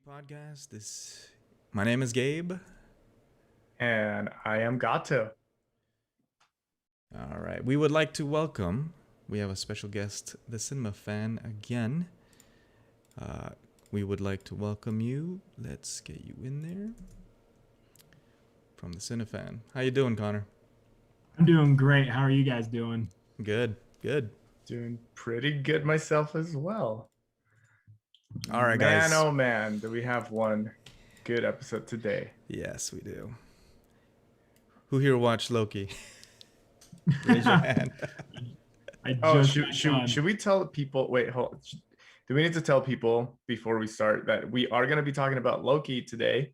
Podcast. My name is Gabe. And I am Gato. All right. We would like to welcome. We have a special guest, the cinema fan again. We would like to welcome you. Let's get you in there. From the Cinefan. How you doing, Connor? I'm doing great. How are you guys doing? Good. Doing pretty good myself as well. All right, guys. Man, oh man, do we have one good episode today? Yes, we do. Who here watched Loki? Raise your hand. Should we tell people? Wait, hold. Do we need to tell people before we start that we are going to be talking about Loki today?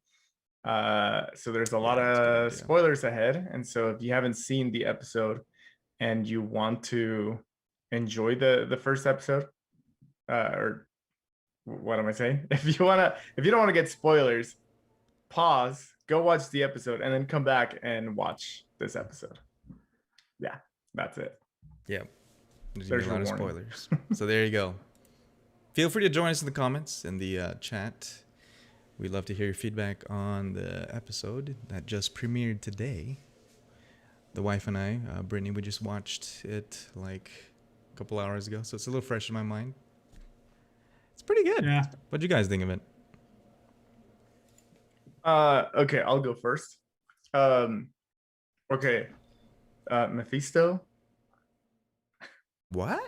So there's a lot of spoilers ahead, and so if you haven't seen the episode and you want to enjoy the first episode, or what am I saying? If you don't want to get spoilers, pause, go watch the episode, and then come back and watch this episode. Yeah, that's it. Yeah, there's a lot of spoilers. So there you go. Feel free to join us in the comments in the chat. We'd love to hear your feedback on the episode that just premiered today. The wife and I, Brittany, we just watched it like a couple hours ago, so it's a little fresh in my mind. It's pretty good. Yeah. What'd you guys think of it? Okay, I'll go first. Okay. Mephisto? What?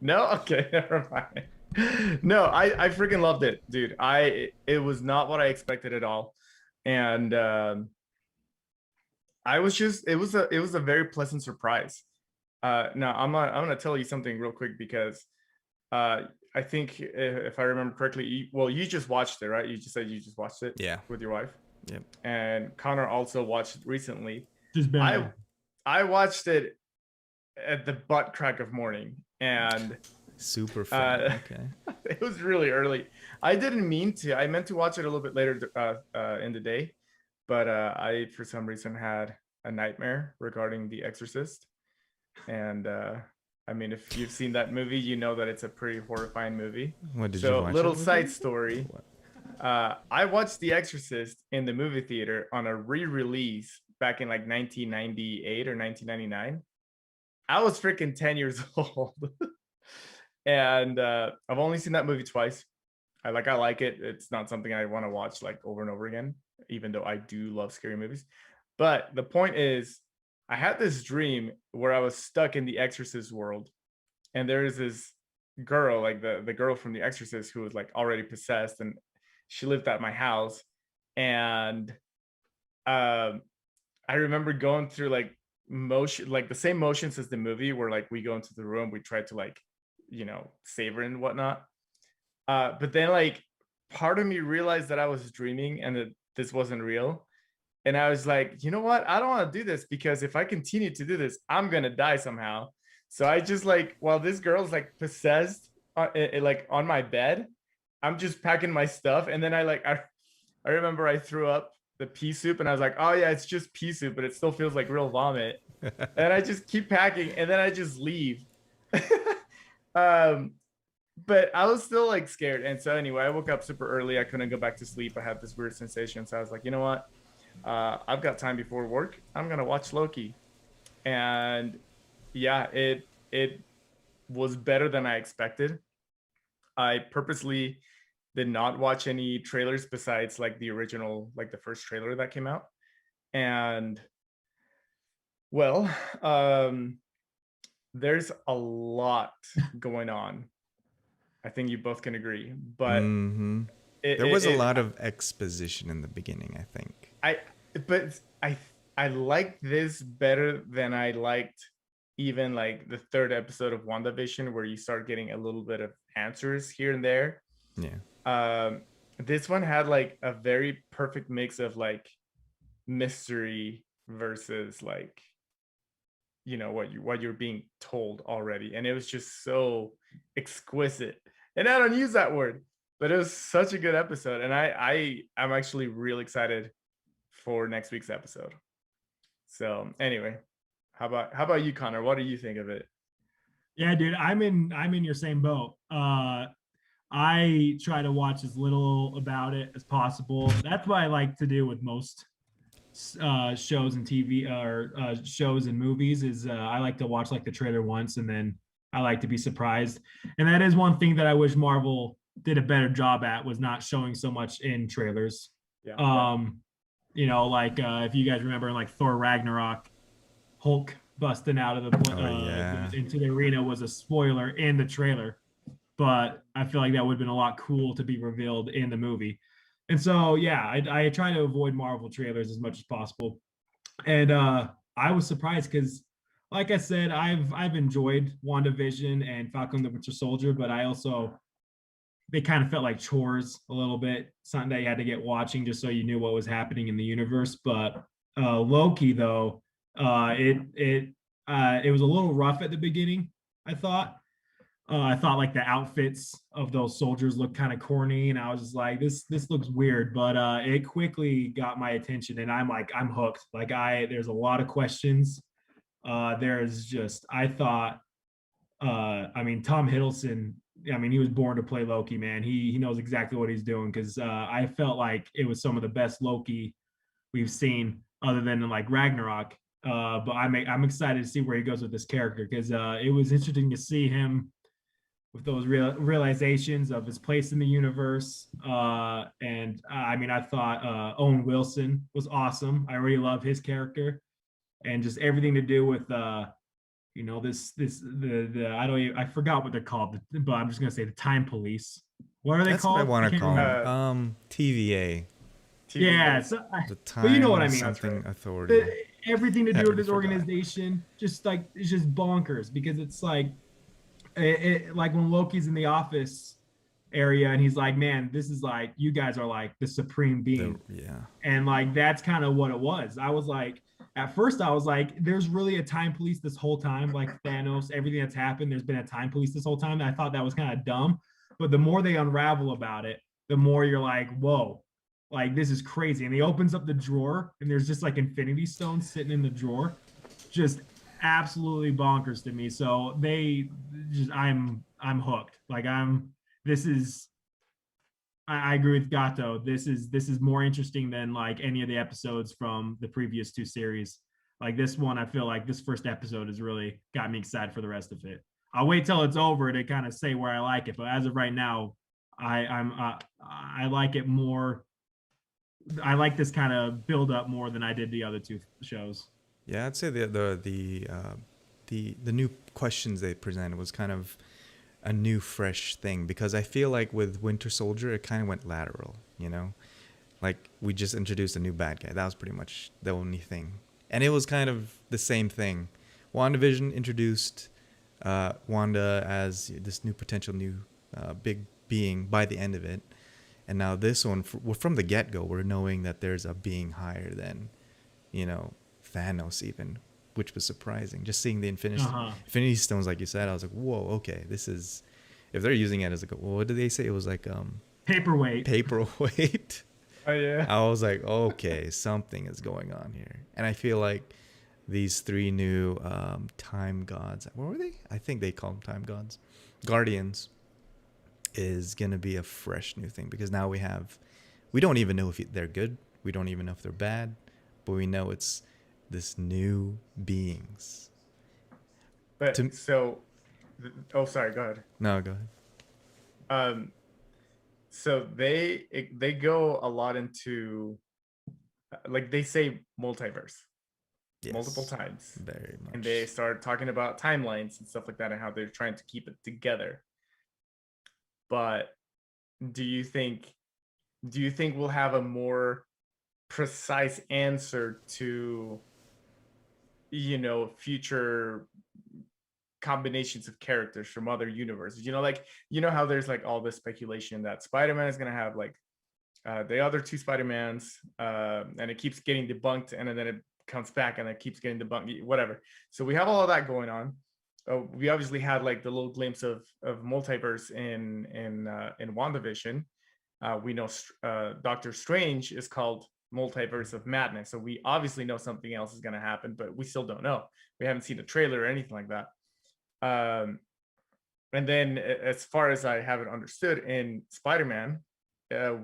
No? Okay, never mind. No, I freaking loved it, dude. It was not what I expected at all. And it was a very pleasant surprise. Now I'm gonna tell you something real quick because I think if I remember correctly, you just watched it, right? You just said you just watched it, yeah, with your wife. Yep. And Connor also watched it recently. I watched it at the butt crack of morning, and super fun. Okay. It was really early. I didn't mean to. I meant to watch it a little bit later in the day, but I for some reason had a nightmare regarding The Exorcist, and I mean, if you've seen that movie, you know that it's a pretty horrifying movie. What did you watch? Little side story. I watched The Exorcist in the movie theater on a re-release back in like 1998 or 1999. I was freaking 10 years old. And I've only seen that movie twice. I like it. It's not something I want to watch like over and over again, even though I do love scary movies. But the point is, I had this dream where I was stuck in the Exorcist world, and there is this girl, like the girl from the Exorcist, who was like already possessed, and she lived at my house. And I remember going through like motion, like the same motions as the movie, where like we go into the room, we try to like, save her and whatnot. But then like part of me realized that I was dreaming and that this wasn't real. And I was like, you know what? I don't want to do this, because if I continue to do this, I'm going to die somehow. So I just like, while this girl's like possessed like on my bed, I'm just packing my stuff. And then I remember I threw up the pea soup, and I was like, oh yeah, it's just pea soup, but it still feels like real vomit. And I just keep packing, and then I just leave. But I was still like scared. And so anyway, I woke up super early. I couldn't go back to sleep. I had this weird sensation. So I was like, you know what? I've got time before work. I'm going to watch Loki. And yeah, it was better than I expected. I purposely did not watch any trailers besides like the original, like the first trailer that came out. And well, there's a lot going on. I think you both can agree, but there was a lot of exposition in the beginning, I think. I liked this better than I liked even like the third episode of WandaVision, where you start getting a little bit of answers here and there. Yeah. This one had like a very perfect mix of like mystery versus like, what you're being told already. And it was just so exquisite. And I don't use that word, but it was such a good episode. And I'm actually real excited for next week's episode. So anyway, how about you, Connor? What do you think of it? Yeah, dude, I'm in your same boat. I try to watch as little about it as possible. That's what I like to do with most shows and TV or shows and movies is I like to watch like the trailer once and then I like to be surprised. And that is one thing that I wish Marvel did a better job at was not showing so much in trailers. Yeah. You know, like if you guys remember like Thor Ragnarok, Hulk busting out of into the arena was a spoiler in the trailer, but I feel like that would have been a lot cool to be revealed in the movie. And so, yeah, I try to avoid Marvel trailers as much as possible. And I was surprised because, like I said, I've enjoyed WandaVision and Falcon the Winter Soldier, but I also they kind of felt like chores a little bit, something that you had to get watching just so you knew what was happening in the universe. But Loki, though, it was a little rough at the beginning. I thought like the outfits of those soldiers looked kind of corny, and I was just like, this looks weird. But it quickly got my attention, and I'm hooked. Like there's a lot of questions. There's just I thought, I mean Tom Hiddleston. I mean he was born to play Loki, man. He knows exactly what he's doing because I felt like it was some of the best Loki we've seen, other than like Ragnarok. But I'm excited to see where he goes with this character because it was interesting to see him with those realizations of his place in the universe. And I mean, I thought Owen Wilson was awesome. I really love his character and just everything to do with, you know, I forgot what they're called, but I'm just going to say the Time Police. What are they called? That's what I want to call them. TVA. Yeah, the time but you know what I mean. Something authority. Everything to do with this organization, just like it's just bonkers because it's like, like when Loki's in the office area and he's like, man, this is like you guys are like the supreme being. And like that's kind of what it was. I was like, at first I was like, there's really a time police this whole time, like Thanos, everything that's happened, there's been a time police this whole time. And I thought that was kind of dumb, but the more they unravel about it, the more you're like, whoa, like this is crazy. And he opens up the drawer and there's just like infinity stones sitting in the drawer, just absolutely bonkers to me. So I'm hooked. Like I agree with Gato. This is more interesting than like any of the episodes from the previous two series. Like this one, I feel like this first episode has really got me excited for the rest of it. I'll wait till it's over to kind of say where I like it, but as of right now, I like it more. I like this kind of build up more than I did the other two shows. Yeah, I'd say the new questions they presented was kind of a new, fresh thing because I feel like with Winter Soldier, it kind of went lateral, you know? Like, we just introduced a new bad guy. That was pretty much the only thing. And it was kind of the same thing. WandaVision introduced Wanda as this new potential big being by the end of it. And now this one, from the get-go, we're knowing that there's a being higher than, you know, Thanos even, which was surprising. Just seeing the Infinity Stones, like you said, I was like, whoa, okay, this is, if they're using it as like, well, what did they say? It was like paperweight. Oh yeah. I was like, okay, something is going on here. And I feel like these three new time gods, what were they? I think they call them time gods. Guardians is going to be a fresh new thing because now we don't even know if they're good. We don't even know if they're bad, but we know it's this new beings. But sorry, go ahead. No, go ahead. So they go a lot into, like they say multiverse, multiple times, very much, and they start talking about timelines and stuff like that and how they're trying to keep it together. But do you think we'll have a more precise answer to, you know, future combinations of characters from other universes? You know, like, you know how there's like all this speculation that Spider-Man is going to have like the other two Spider-Mans, and it keeps getting debunked, and then it comes back and it keeps getting debunked, whatever. So we have all of that going on. We obviously had like the little glimpse of multiverse in WandaVision. We know Doctor Strange is called Multiverse of Madness, so we obviously know something else is going to happen, but we still don't know. We haven't seen a trailer or anything like that. And then, as far as I have it understood, in Spider-Man,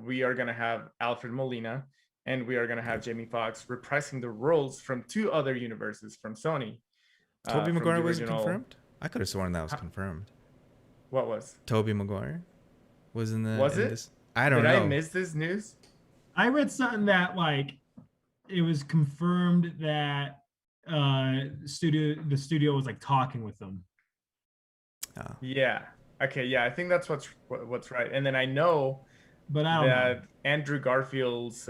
we are gonna have Alfred Molina, and we are gonna have Jamie Foxx reprising the roles from 2 other universes from Sony. Tobey From the Maguire wasn't original. confirmed? I could have sworn that was confirmed. What was? Tobey Maguire was in the Was in it? this. I don't Did know. I miss this news? I read something that like it was confirmed that the studio was like talking with them. Oh. Yeah. Okay. Yeah, I think that's what's right. And then I know But I don't know. that Andrew Garfield's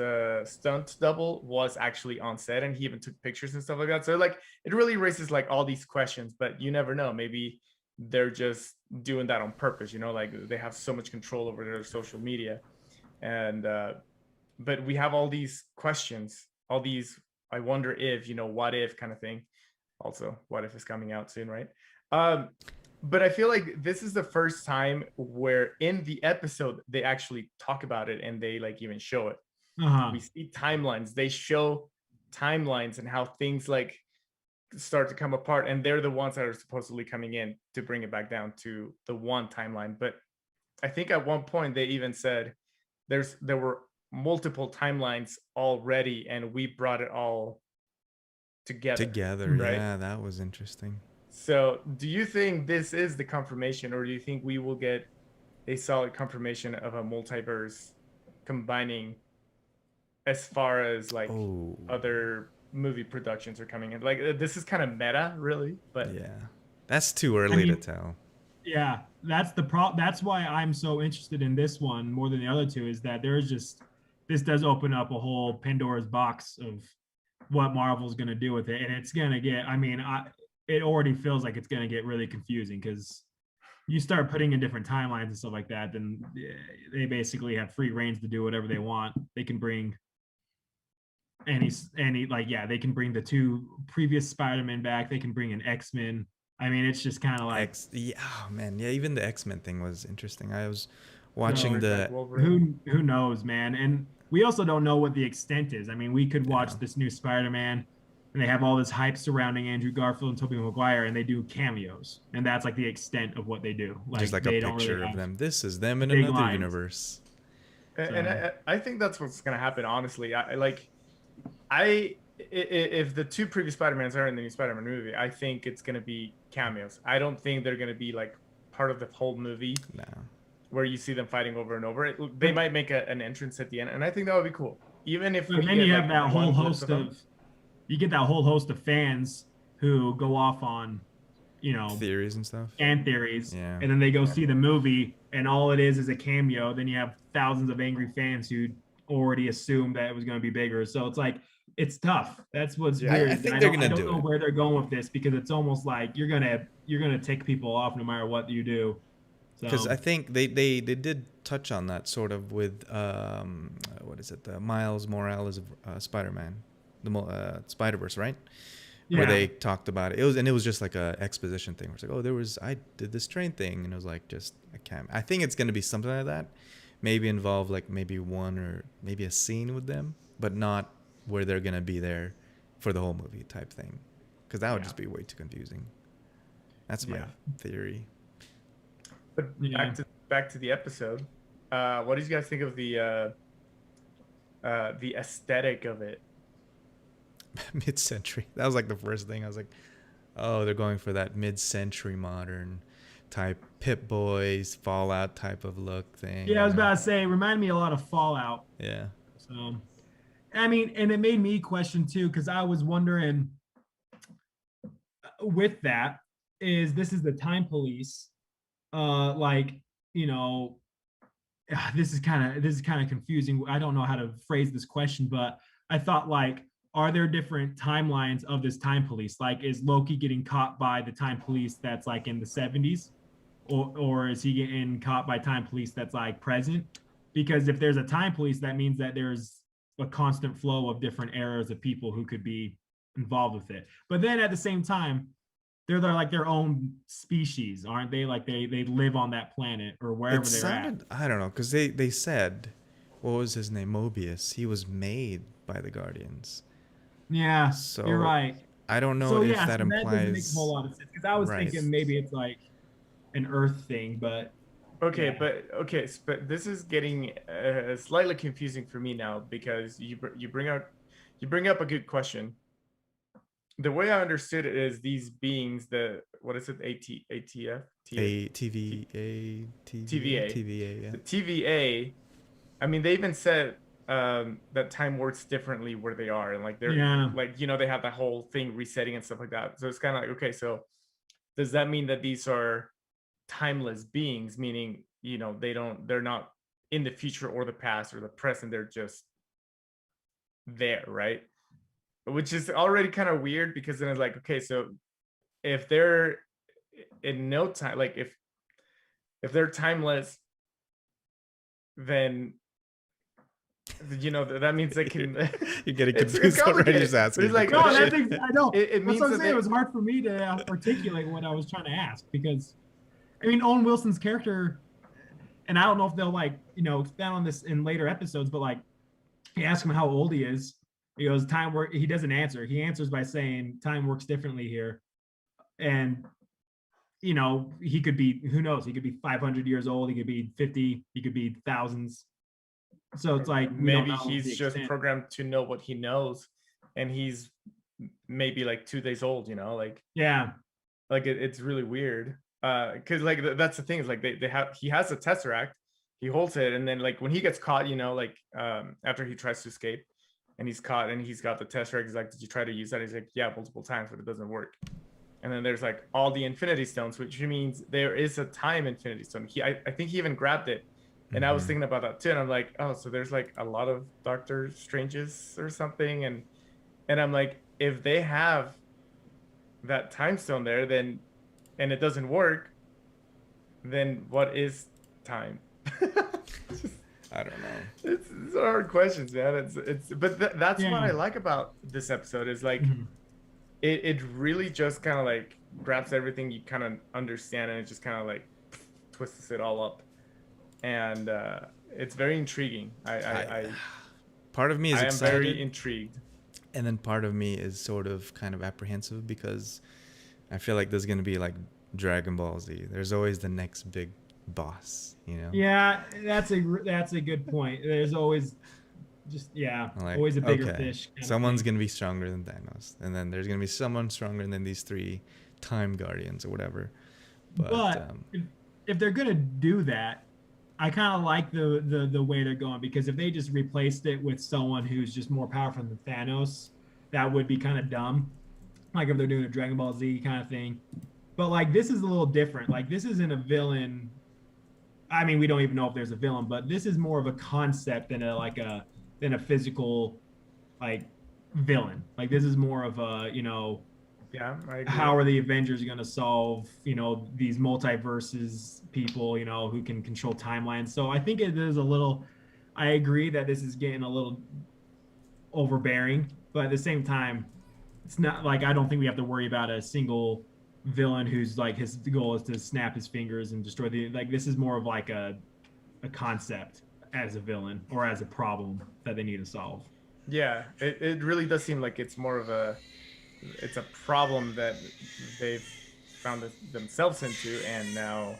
stunt double was actually on set, and he even took pictures and stuff like that. So like, it really raises like all these questions, but you never know. Maybe they're just doing that on purpose. You know, like they have so much control over their social media, and but we have all these questions, all these I wonder if, you know, what if kind of thing. Also, what if is coming out soon, right? But I feel like this is the first time where in the episode they actually talk about it and they like even show it. We see timelines. They show timelines and how things like start to come apart, and they're the ones that are supposedly coming in to bring it back down to the one timeline. But I think at one point they even said there were multiple timelines already, and we brought it all together. Right? Yeah, that was interesting. So do you think this is the confirmation, or do you think we will get a solid confirmation of a multiverse combining as far as like other movie productions are coming in? Like, this is kind of meta, really, but yeah, that's too early to tell. Yeah, that's the that's why I'm so interested in this one more than the other two, is that there's just, this does open up a whole Pandora's box of what Marvel's going to do with it. And it's going to get, I mean, it already feels like it's going to get really confusing, because you start putting in different timelines and stuff like that, then they basically have free reigns to do whatever they want. They can bring any like, yeah, they can bring the 2 previous Spider-Man back. They can bring an X-Men. I mean, it's just kind of like oh man, yeah. Even the X-Men thing was interesting. I was watching who knows, man. And we also don't know what the extent is. I mean, we could watch this new Spider-Man, and they have all this hype surrounding Andrew Garfield and Tobey Maguire, and they do cameos, and that's like the extent of what they do. Like, just like a picture of them. This is them in another universe. And I think that's what's gonna happen. Honestly, if the 2 previous Spider-Mans are in the new Spider-Man movie, I think it's going to be cameos. I don't think they're going to be like part of the whole movie where you see them fighting over and over. They might make an entrance at the end, and I think that would be cool. Even if then you have that whole host of, you get that whole host of fans who go off on, you know, theories and stuff. And then they go see the movie, and all it is a cameo. Then you have thousands of angry fans who already assumed that it was going to be bigger. So it's like, it's tough. That's what's weird. I think they're gonna do it. I don't know where they're going with this, because it's almost like you're gonna tick people off no matter what you do. Because I think they did touch on that sort of with what is it, the Miles Morales of Spider-Man, the Spider-Verse, right? Yeah. Where they talked about it. It was just like a exposition thing. Where it's like, I did this train thing, and it was like just a cam. I think it's gonna be something like that. Maybe involve like maybe one or maybe a scene with them, but not where they're gonna be there for the whole movie type thing, because that would just be way too confusing. That's my theory. But back to the episode. What do you guys think of the aesthetic of it? Mid-century. That was like the first thing I was like, oh, they're going for that mid-century modern type Pip Boys Fallout type of look thing. Yeah, I was about to say, it reminded me a lot of Fallout. Yeah. So, I mean, and it made me question too, because I was wondering with that, this is the time police. Like, you know, this is kind of confusing. I don't know how to phrase this question, but I thought, like, are there different timelines of this time police? Like, is Loki getting caught by the time police that's like in the 70s? Or is he getting caught by time police that's like present? Because if there's a time police, that means that there's a constant flow of different eras of people who could be involved with it. But then at the same time, they're like their own species, aren't they? Like they live on that planet or wherever they're at. I don't know, because they said, what was his name? Mobius. He was made by the Guardians. Yeah, so you're right. I don't know if that implies. That doesn't make a whole lot of sense, because I was thinking maybe it's like an Earth thing, but okay, but this is getting slightly confusing for me now because you bring up a good question. The way I understood it is these beings, the what is it, ATF, TVA, yeah. the TVA. I mean, they even said that time works differently where they are, and like they're like they have that whole thing resetting and stuff like that. So it's kind of like, okay, so does that mean that these are timeless beings, meaning they're not in the future or the past or the present, they're just there, right? Which is already kind of weird because then it's like, okay, so if they're in no time, like if they're timeless, then that means they can. You're getting confused already. Just asking. It's like, no, I know. It means that's what I'm that saying. It was hard for me to articulate what I was trying to ask because, I mean, Owen Wilson's character, and I don't know if they'll expand on this in later episodes, but like, you ask him how old he is. He goes, time work. He doesn't answer. He answers by saying time works differently here, and he could be, who knows? He could be 500 years old. He could be 50. He could be thousands. So it's like maybe he's just programmed to know what he knows, and he's maybe like 2 days old. Like like it's really weird. Because like that's the thing is like he has a tesseract, he holds it, and then like when he gets caught, like after he tries to escape, and he's caught, and he's got the tesseract. He's like, "Did you try to use that?" He's like, "Yeah, multiple times, but it doesn't work." And then there's like all the Infinity Stones, which means there is a time Infinity Stone. I think he even grabbed it. And I was thinking about that too, and I'm like, oh, so there's like a lot of Doctor Stranges or something, and I'm like, if they have that time stone there, then and it doesn't work, then what is time? I don't know. It's hard questions, man. But that's what I like about this episode is like, it really just kind of like grabs everything you kind of understand, and it just kind of like twists it all up. And it's very intriguing. Part of me is excited. I'm very intrigued. And then part of me is sort of kind of apprehensive because I feel like there's going to be like Dragon Ball Z. There's always the next big boss, Yeah, that's a good point. There's always always a bigger fish. Someone's going to be stronger than Thanos. And then there's going to be someone stronger than these 3 time guardians or whatever. But if they're going to do that, I kind of like the way they're going, because if they just replaced it with someone who's just more powerful than Thanos, that would be kind of dumb. Like if they're doing a Dragon Ball Z kind of thing. But like this is a little different. Like this isn't a villain. I mean, we don't even know if there's a villain, but this is more of a concept than a physical like villain. Like this is more of a, yeah, I agree. How are the Avengers going to solve, these multiverses people, who can control timelines? So I think it is a little, I agree that this is getting a little overbearing, but at the same time, it's not like, I don't think we have to worry about a single villain who's like, his goal is to snap his fingers and destroy this is more of like a concept as a villain or as a problem that they need to solve. Yeah, it really does seem like it's more of a problem that they've found themselves into, and now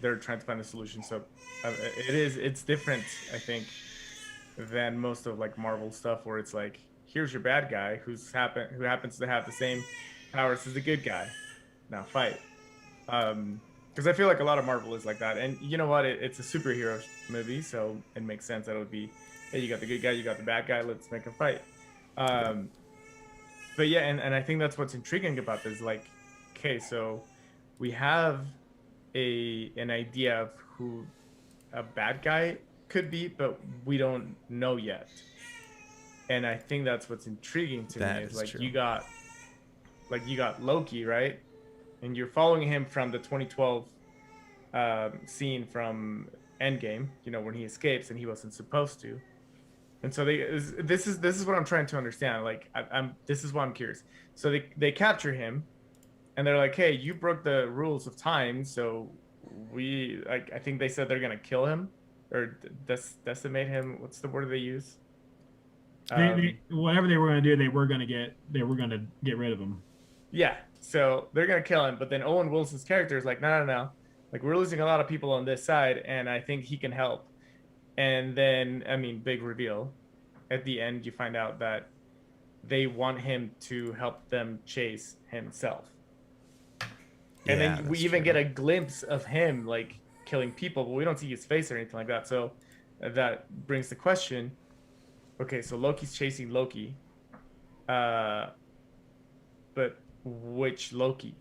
they're trying to find a solution. So it's different, I think, than most of like Marvel stuff, where it's like, here's your bad guy who happens to have the same powers as the good guy. Now fight. Because I feel like a lot of Marvel is like that, and you know what? It's a superhero movie, so it makes sense that it would be, hey, you got the good guy, you got the bad guy, let's make a fight. But yeah, and I think that's what's intriguing about this. Like, okay, so we have an idea of who a bad guy could be, but we don't know yet. And I think that's what's intriguing to me is like, you got Loki, right? And you're following him from the 2012 scene from Endgame, when he escapes and he wasn't supposed to. And so this is what I'm trying to understand. Like this is why I'm curious. So they capture him, and they're like, "Hey, you broke the rules of time, so I think they said they're gonna kill him or decimate him. What's the word they use? Whatever they were gonna do, they were gonna get rid of him. Yeah, so they're gonna kill him, but then Owen Wilson's character is like, no, no, no, like we're losing a lot of people on this side, and I think he can help. And then, I mean, big reveal. At the end, you find out that they want him to help them chase himself. And Yeah, then we that's even true. get a glimpse of him like killing people, but we don't see his face or anything like that. So that brings the question: okay, so Loki's chasing Loki, uh, but which Loki?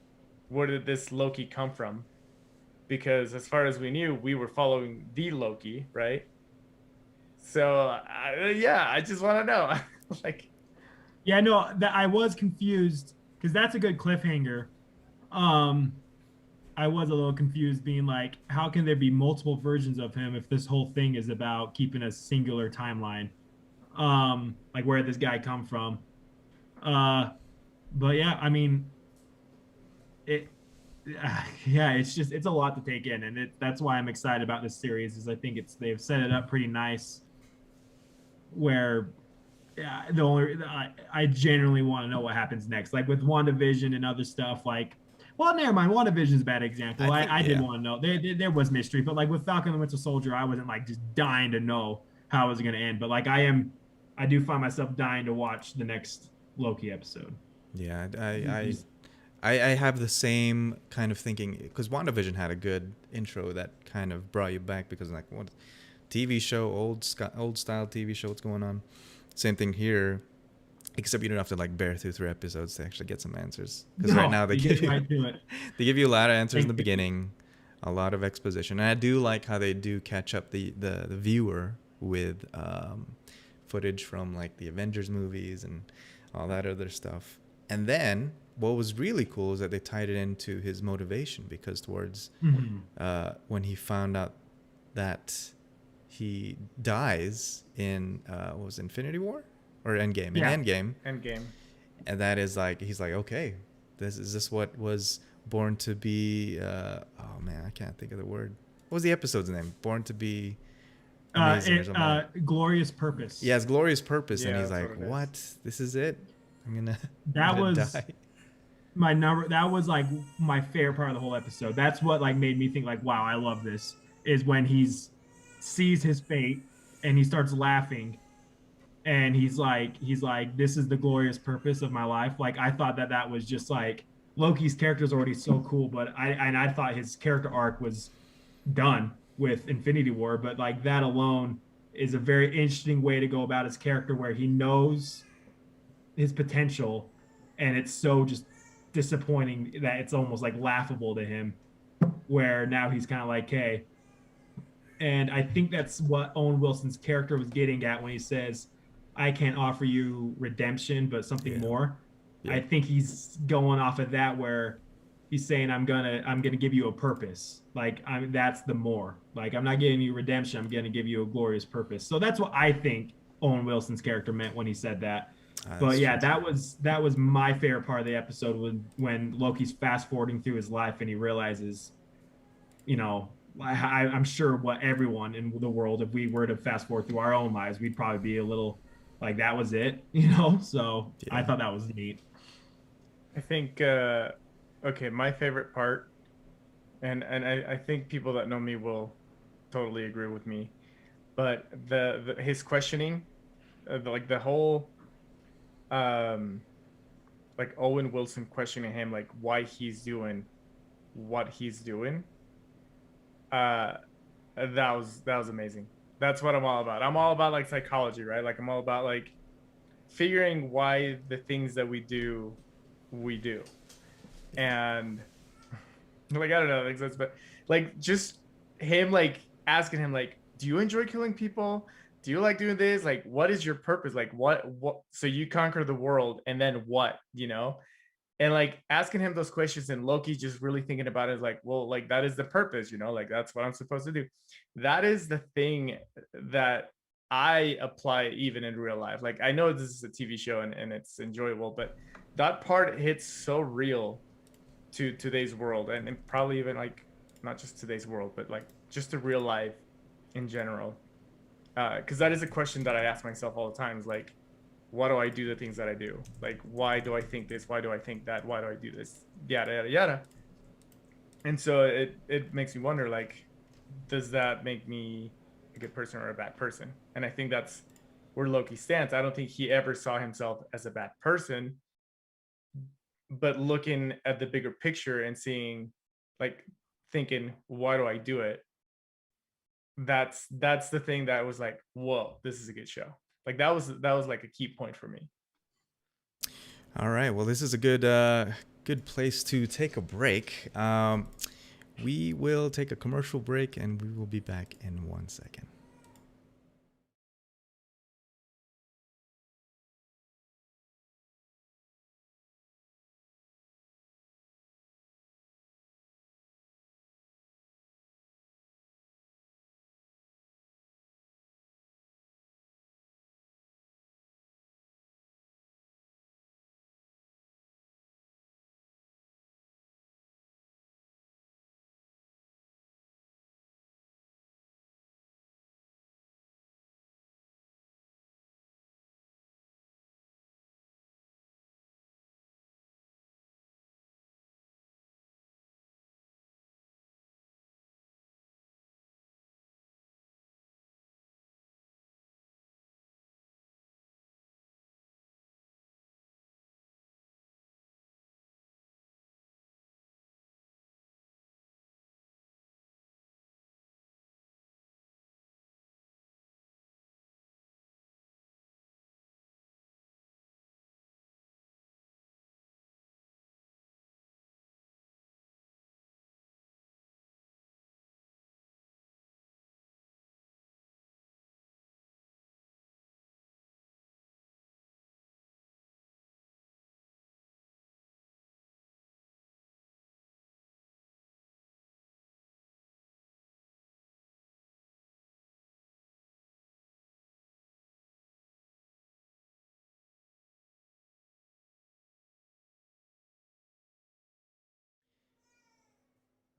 Where did this Loki come from? Because as far as we knew, we were following the Loki, right? So yeah, I just want to know, like, Yeah, no, that I was confused because that's a good cliffhanger. Um, I was a little confused, being like, how can there be multiple versions of him if this whole thing is about keeping a singular timeline? Like where did this guy come from? Uh, but yeah, I mean, it, yeah, it's just it's a lot to take in, and that's why I'm excited about this series. Is I think they've set it up pretty nice. Where yeah, the only I genuinely want to know what happens next. Like with WandaVision and other stuff, like well, never mind. WandaVision is a bad example. I think I did yeah. want to know. There was mystery, but like with Falcon and the Winter Soldier, I wasn't like just dying to know how it was going to end. But like I do find myself dying to watch the next Loki episode. Yeah, I have the same kind of thinking because WandaVision had a good intro that kind of brought you back because like what TV show, old style TV show, what's going on? Same thing here, except you don't have to like bear through 3 episodes to actually get some answers because right No, now they you give get you right to it. they give you a lot of answers in the Like, beginning, a lot of exposition, and I do like how they do catch up the viewer with footage from like the Avengers movies and all that other stuff. And then what was really cool is that they tied it into his motivation because towards mhm. when he found out that he dies in what was it, Infinity War or Endgame? In Yeah, Endgame, Endgame. and that is like he's like, okay, this what was born to be? Oh man, I can't think of the word. What was the episode's name? Born to be amazing or something like that. Glorious Purpose. Yeah, it's glorious purpose, and Yeah, he's that's what like, it is. what? This is it? I'm gonna I'm That gonna was die. my number. That was like my favorite part of the whole episode. That's what like made me think like, wow, I love this. Is when he's sees his fate and he starts laughing, and he's like, this is the glorious purpose of my life. Like I thought that was just like Loki's character is already so cool, but I thought his character arc was done with Infinity War, but like that alone is a very interesting way to go about his character, where he knows his potential, and it's so just disappointing that it's almost like laughable to him. Where now he's kind of like, hey, and I think that's what Owen Wilson's character was getting at when he says, I can't offer you redemption, but something Yeah. more. I Yep. think he's going off of that, where he's saying, I'm gonna give you a purpose. Like that's the more. Like I'm not giving you redemption, I'm gonna give you a glorious purpose. So that's what I think Owen Wilson's character meant when he said that. But That's yeah, true. that was my favorite part of the episode, when Loki's fast forwarding through his life and he realizes, you know, I'm sure what everyone in the world, if we were to fast forward through our own lives, we'd probably be a little like that was it, you know? So I Yeah. thought that was neat. I think okay, my favorite part, and I think people that know me will totally agree with me, but the his questioning, like the whole um like Owen Wilson questioning him like why he's doing what he's doing. Uh that was amazing. That's what I'm all about. I'm all about like psychology, right? Like I'm all about like figuring why the things that we do. And like I don't know, like sense, but like just him like asking him like, do you enjoy killing people? Do you like doing this? Like, what is your purpose? Like, what? So you conquer the world, and then what? You know, and like asking him those questions, and Loki just really thinking about it is like, well, like that is the purpose, you know, like that's what I'm supposed to do. That is the thing that I apply even in real life. Like I know this is a TV show and it's enjoyable, but that part hits so real to today's world, and probably even like not just today's world, but like just to real life in general. Because that is a question that I ask myself all the time. Is like, why do I do the things that I do? Like, why do I think this? Why do I think that? Why do I do this? Yada, yada, yada. And so it makes me wonder, like, does that make me a good person or a bad person? And I think that's where Loki stands. I don't think he ever saw himself as a bad person, but looking at the bigger picture and seeing, like, thinking, why do I do it? That's the thing that was like, whoa, this is a good show. Like that was like a key point for me. All right. Well, this is a good place to take a break. We will take a commercial break, and we will be back in 1 second.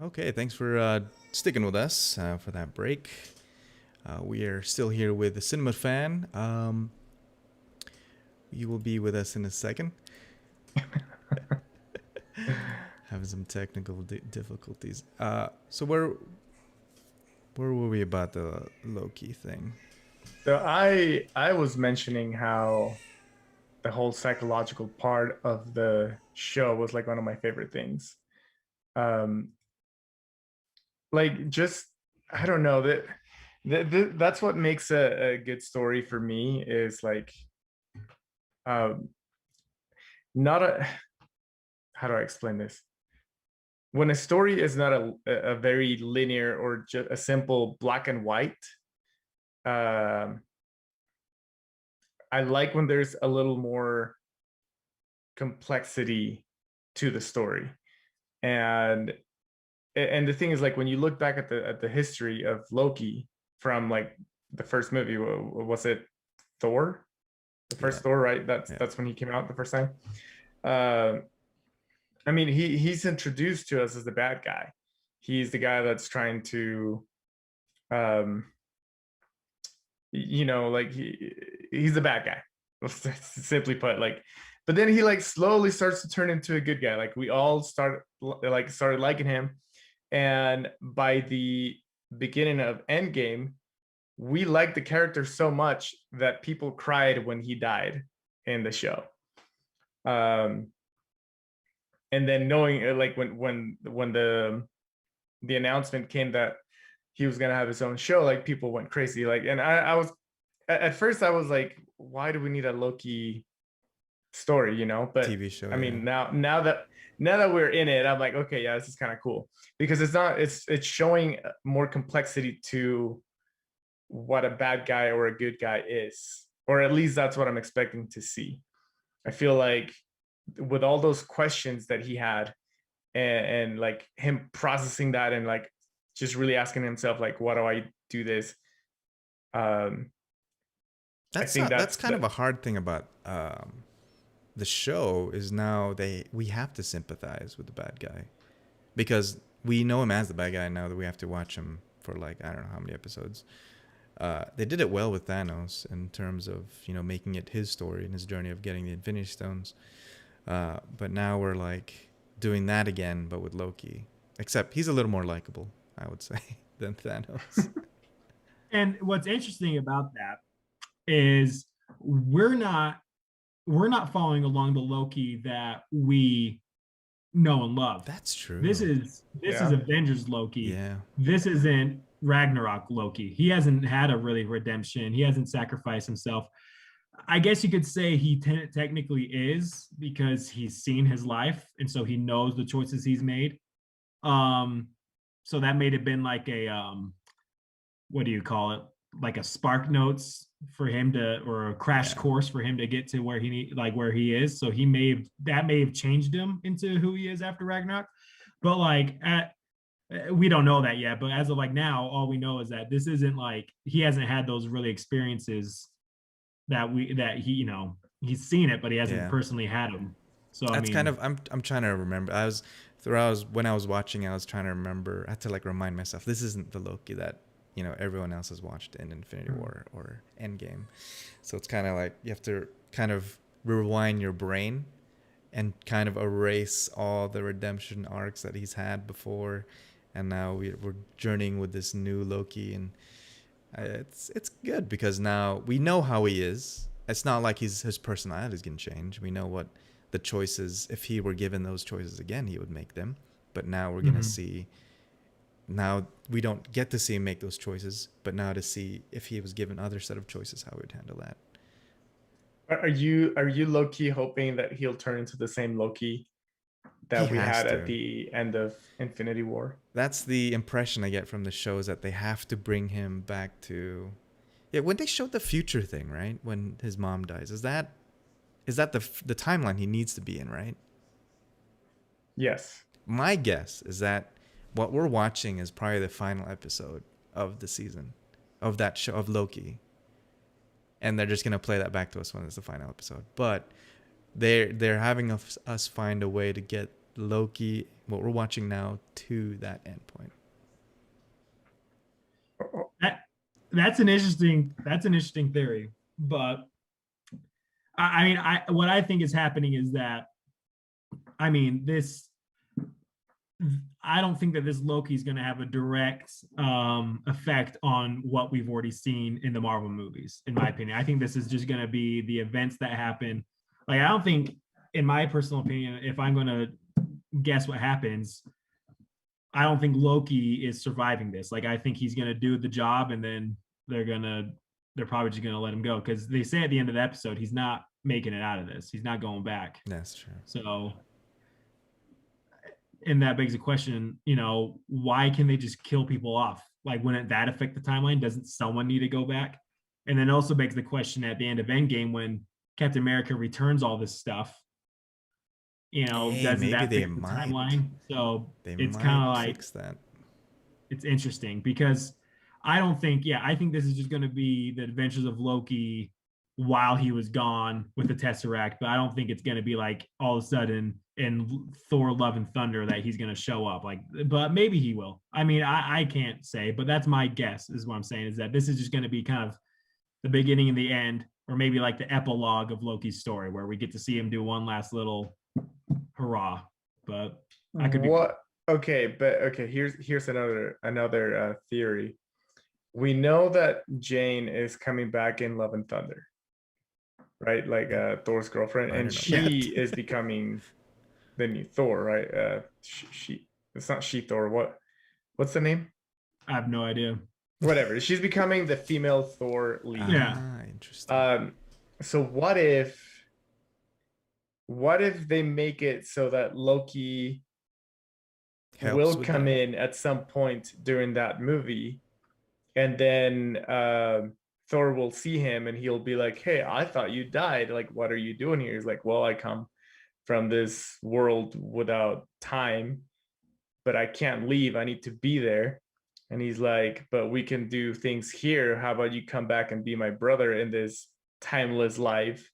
Okay, thanks for sticking with us for that break. We are still here with the Cinema Fan. You will be with us in a second. Having some technical difficulties. So where were we about the Loki thing? So I was mentioning how the whole psychological part of the show was like one of my favorite things. Like just I don't know that's what makes a good story for me is like not a how do I explain this? When a story is not a very linear or just a simple black and white, I like when there's a little more complexity to the story. And the thing is, like, when you look back at the history of Loki from like the first movie, was it Thor? The first Thor, right? That's when he came out the first time. I mean, he's introduced to us as the bad guy. He's the guy that's trying to, like he's the bad guy, simply put. Like, but then he like slowly starts to turn into a good guy. Like we all started liking him, and by the beginning of Endgame, we liked the character so much that people cried when he died in the show. And then knowing like when the announcement came that he was gonna have his own show, like people went crazy. Like, and I was at first I was like, why do we need a Loki story, but TV show? I mean, now that we're in it, I'm like, okay, yeah, this is kind of cool because it's showing more complexity to what a bad guy or a good guy is, or at least that's what I'm expecting to see. I feel like with all those questions that he had and like him processing that and like just really asking himself, like, why do I do this? That's kind of a hard thing about the show is now we have to sympathize with the bad guy because we know him as the bad guy now that we have to watch him for like I don't know how many episodes. They did it well with Thanos in terms of, you know, making it his story and his journey of getting the Infinity Stones. But now we're like doing that again, but with Loki. Except he's a little more likable, I would say, than Thanos. And what's interesting about that is we're not following along the Loki that we know and love. That's true. This is Avengers Loki. Yeah. This isn't Ragnarok Loki. He hasn't had a really redemption. He hasn't sacrificed himself. I guess you could say he technically is, because he's seen his life and so he knows the choices he's made. So that may have been like a what do you call it? Like a spark notes for him to, or a crash course for him to get to where where he is. So he may have changed him into who he is after Ragnarok. But like we don't know that yet. But as of like now, all we know is that this isn't like, he hasn't had those really experiences that he, you know, he's seen it, but he hasn't personally had them. So that's kind of, I'm trying to remember. When I was watching, I was trying to remember. I had to like remind myself, this isn't the Loki that, you know, everyone else has watched in Infinity War or Endgame. So it's kind of like you have to kind of rewind your brain and kind of erase all the redemption arcs that he's had before, and now we're journeying with this new Loki, and it's good because now we know how he is. It's not like his personality is going to change. We know what the choices, if he were given those choices again, he would make them. But now we're going to see. Now we don't get to see him make those choices, but now to see if he was given other set of choices, how he would handle that. Are you low-key hoping that he'll turn into the same Loki that we had at the end of Infinity War? That's the impression I get from the show, is that they have to bring him back to, when they showed the future thing, right? When his mom dies, is that the timeline he needs to be in, right? Yes. My guess is that what we're watching is probably the final episode of the season of that show, of Loki. And they're just going to play that back to us when it's the final episode. But they're having us find a way to get Loki, what we're watching now, to that endpoint. That's an interesting theory. But I mean, what I think is happening is that, I mean, I don't think that this Loki is going to have a direct effect on what we've already seen in the Marvel movies, in my opinion. I think this is just going to be the events that happen. Like, I don't think, in my personal opinion, if I'm going to guess what happens, I don't think Loki is surviving this. Like, I think he's going to do the job, and then they're probably just going to let him go, because they say at the end of the episode he's not making it out of this. He's not going back. That's true. So, and that begs the question, you know, why can they just kill people off? Like, wouldn't that affect the timeline? Doesn't someone need to go back? And then also begs the question at the end of Endgame, when Captain America returns all this stuff, you know, doesn't that fix the timeline? So it's kind of like, fix that. It's interesting because I think this is just going to be the adventures of Loki while he was gone with the Tesseract, but I don't think it's going to be like all of a sudden in Thor Love and Thunder that he's going to show up, like, but maybe he will. I mean, I can't say, but that's my guess, is what I'm saying, is that this is just going to be kind of the beginning and the end, or maybe like the epilogue of Loki's story, where we get to see him do one last little hurrah. But I could be here's another theory. We know that Jane is coming back in Love and Thunder, right? Like Thor's girlfriend, and she is becoming the new Thor, right? It's not She-Thor. What's the name? I have no idea. Whatever. She's becoming the female Thor lead. Yeah. Interesting. So what if they make it so that Loki will come in at some point during that movie, and then Thor will see him and he'll be like, "Hey, I thought you died. Like, what are you doing here?" He's like, "Well, I come from this world without time, but I can't leave. I need to be there." And he's like, "But we can do things here. How about you come back and be my brother in this timeless life,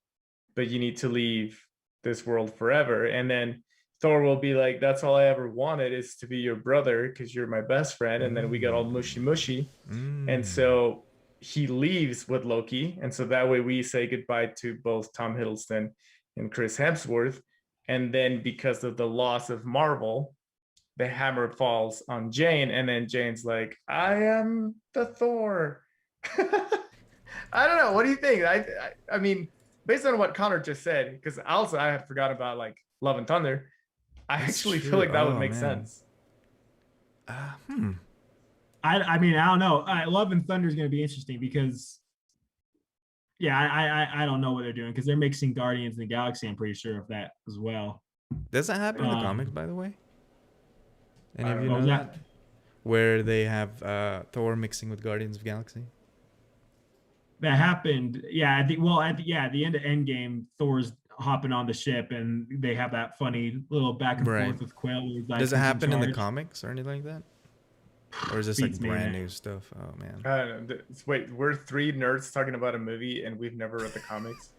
but you need to leave this world forever." And then Thor will be like, "That's all I ever wanted, is to be your brother, because you're my best friend." And then we got all mushy. And so he leaves with Loki, and so that way we say goodbye to both Tom Hiddleston and Chris Hemsworth. And then because of the loss of Marvel, the hammer falls on Jane, and then Jane's like, "I am the Thor." I don't know. What do you think? I mean, based on what Connor just said, because also I had forgotten about like Love and Thunder. I actually feel like that would make sense. I mean, I don't know. Love and Thunder is going to be interesting because, yeah, I don't know what they're doing because they're mixing Guardians of the Galaxy. I'm pretty sure of that as well. Does that happen in the comics, by the way? Any of you What know was that? Where they have Thor mixing with Guardians of the Galaxy? That happened. Yeah, at the end of Endgame, Thor's hopping on the ship and they have that funny little back and Right. forth with Quill. where he's like, Does it "Who's in happen in the charge?" comics or anything like that? Or is this like Beats me, brand man. new stuff? Oh man. I don't know. Wait, we're three nerds talking about a movie and we've never read the comics.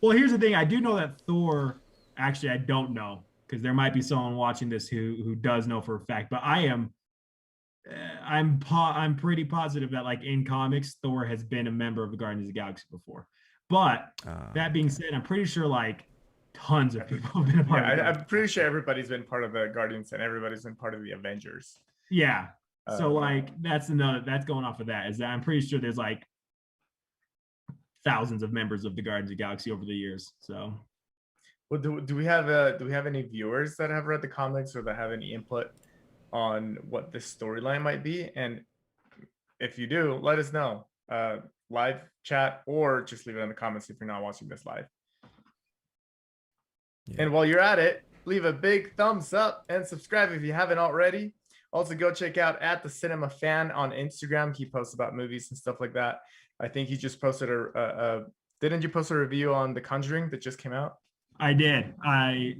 Well, here's the thing. I do know that Thor. Actually, I don't know because there might be someone watching this who does know for a fact. But I'm pretty positive that like in comics, Thor has been a member of the Guardians of the Galaxy before. But that being said, I'm pretty sure like tons of people have been a part of it. I'm pretty sure everybody's been part of the Guardians and everybody's been part of the Avengers. Yeah. So like that's going off of that is that I'm pretty sure there's like thousands of members of the Guardians of the Galaxy over the years. So well, do we have any viewers that have read the comics or that have any input on what this storyline might be? And if you do, let us know. Live chat or just leave it in the comments if you're not watching this live. Yeah. And while you're at it, leave a big thumbs up and subscribe if you haven't already. Also, go check out at the Cinema Fan on Instagram. He posts about movies and stuff like that. I think he just posted didn't you post a review on The Conjuring that just came out? I did.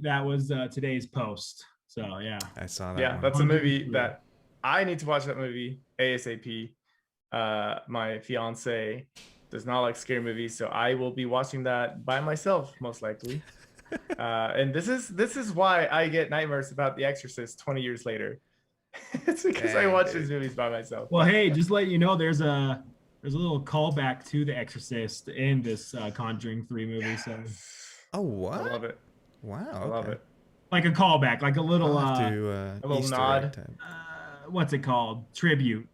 That was today's post. So yeah, I saw that. Yeah, one. That's a movie that I need to watch that movie ASAP. My fiance does not like scary movies, so I will be watching that by myself most likely. And this is why I get nightmares about The Exorcist 20 years later. It's because I watch these movies by myself. Well, hey, just let you know, there's a little callback to The Exorcist in this Conjuring 3 movie. So, oh, what? I love it. Wow, I love it. Like a callback, like a little a little Easter nod. What's it called? Tribute.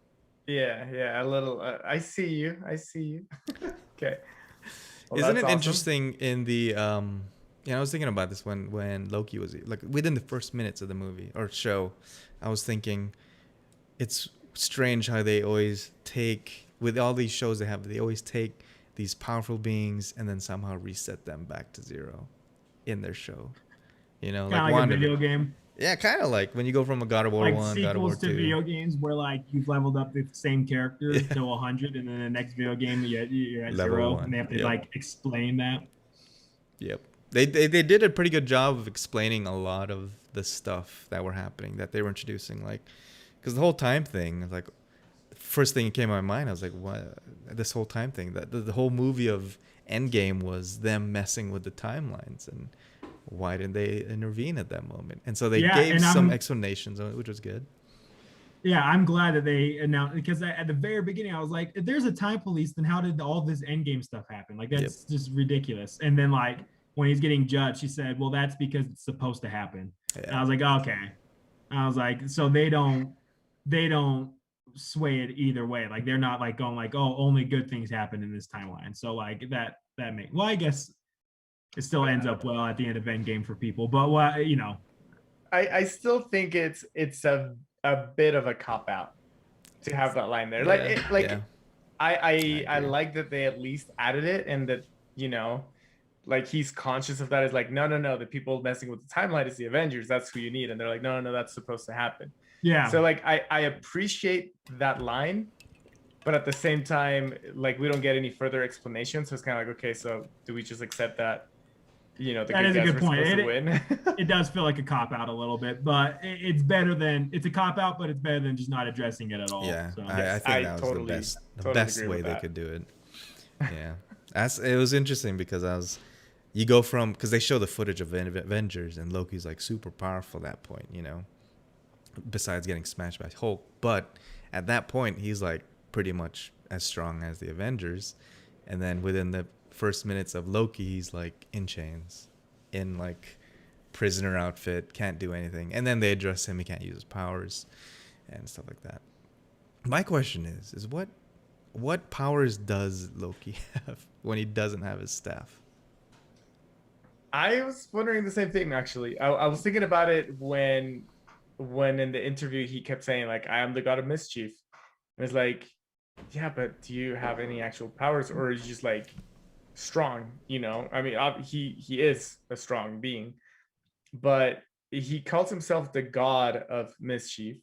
Yeah, a little. I see you. Okay. Well, isn't it awesome? Interesting in the I was thinking about this when Loki was like within the first minutes of the movie or show. I was thinking it's strange how they always take, with all these shows they always take these powerful beings and then somehow reset them back to zero in their show. You know, kind of like a video game. Yeah, kind of like when you go from a God of War like 1, God of War 2. Sequels to video games where like you've leveled up the same character to 100 and then the next video game you're at Level 0 1. and they have to like explain that. Yep. They did a pretty good job of explaining a lot of the stuff that were happening, that they were introducing, like, because the whole time thing, like, first thing that came to my mind, I was like, what? This whole time thing, that the whole movie of Endgame was them messing with the timelines, and why didn't they intervene at that moment? And so they gave some explanations, which was good. Yeah, I'm glad that they announced, because at the very beginning I was like, if there's a time police, then how did all this Endgame stuff happen? Like that's just ridiculous. And then like when he's getting judged, she said, well, that's because it's supposed to happen. Yeah. And I was like, okay. I was like, so they don't sway it either way. Like they're not like going like, oh, only good things happen in this timeline. So like that makes, well, I guess it still ends up well at the end of Endgame for people. But what, you know, I still think it's a bit of a cop out to have that line there. I like that they at least added it, and that, you know, like he's conscious of that. Is like, no, the people messing with the timeline is the Avengers. That's who you need. And they're like, no, that's supposed to happen. Yeah. So like I appreciate that line, but at the same time, like we don't get any further explanation. So it's kind of like, okay, so do we just accept that? You know, that is a good point. It does feel like a cop out a little bit, but it's better than, it's a cop out, but it's better than just not addressing it at all. Yeah, so. I think that was the best way they could do it. Yeah, it was interesting because you go from, because they show the footage of Avengers and Loki's like super powerful at that point, you know, besides getting smashed by Hulk. But at that point, he's like pretty much as strong as the Avengers, and then within the first minutes of Loki, he's like in chains, in like prisoner outfit, can't do anything, and then they address him, he can't use his powers and stuff like that. My question is what powers does Loki have when he doesn't have his staff? I was wondering the same thing actually. I was thinking about it when in the interview he kept saying like, I am the god of mischief. And it's like, yeah, but do you have any actual powers, or is he just like strong? You know, I mean, he is a strong being, but he calls himself the god of mischief.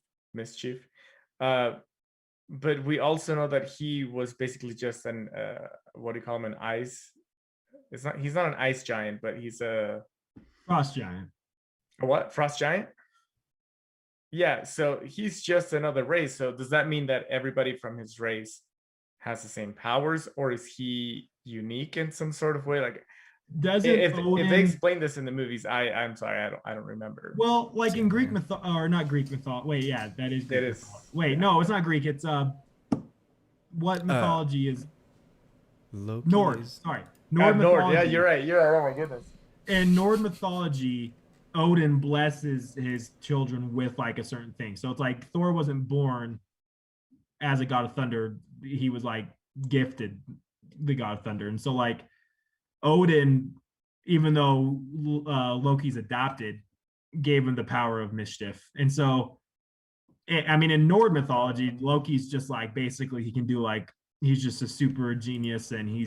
Uh, but we also know that he was basically just an what do you call him? An ice. He's not an ice giant, but he's a Frost giant. A what? Frost giant? Yeah, so he's just another race. So does that mean that everybody from his race has the same powers, or is he unique in some sort of way? Like, Doesn't if Odin, they explain this in the movies, I'm sorry, I don't remember. well, like in Greek or not Greek mythology. Wait, yeah, that is Greek. It is. Wait, no, it's not Greek. It's what mythology is? Loki Nord. is... Sorry, Nord mythology. Yeah, you're right. Oh my goodness. In Nord mythology, Odin blesses his children with like a certain thing. So it's like Thor wasn't born as a god of thunder. He was like gifted the god of thunder. And so like Odin, even though Loki's adopted, gave him the power of mischief. And so, I mean, in Nord mythology, Loki's just like, basically he can do like, he's just a super genius, and he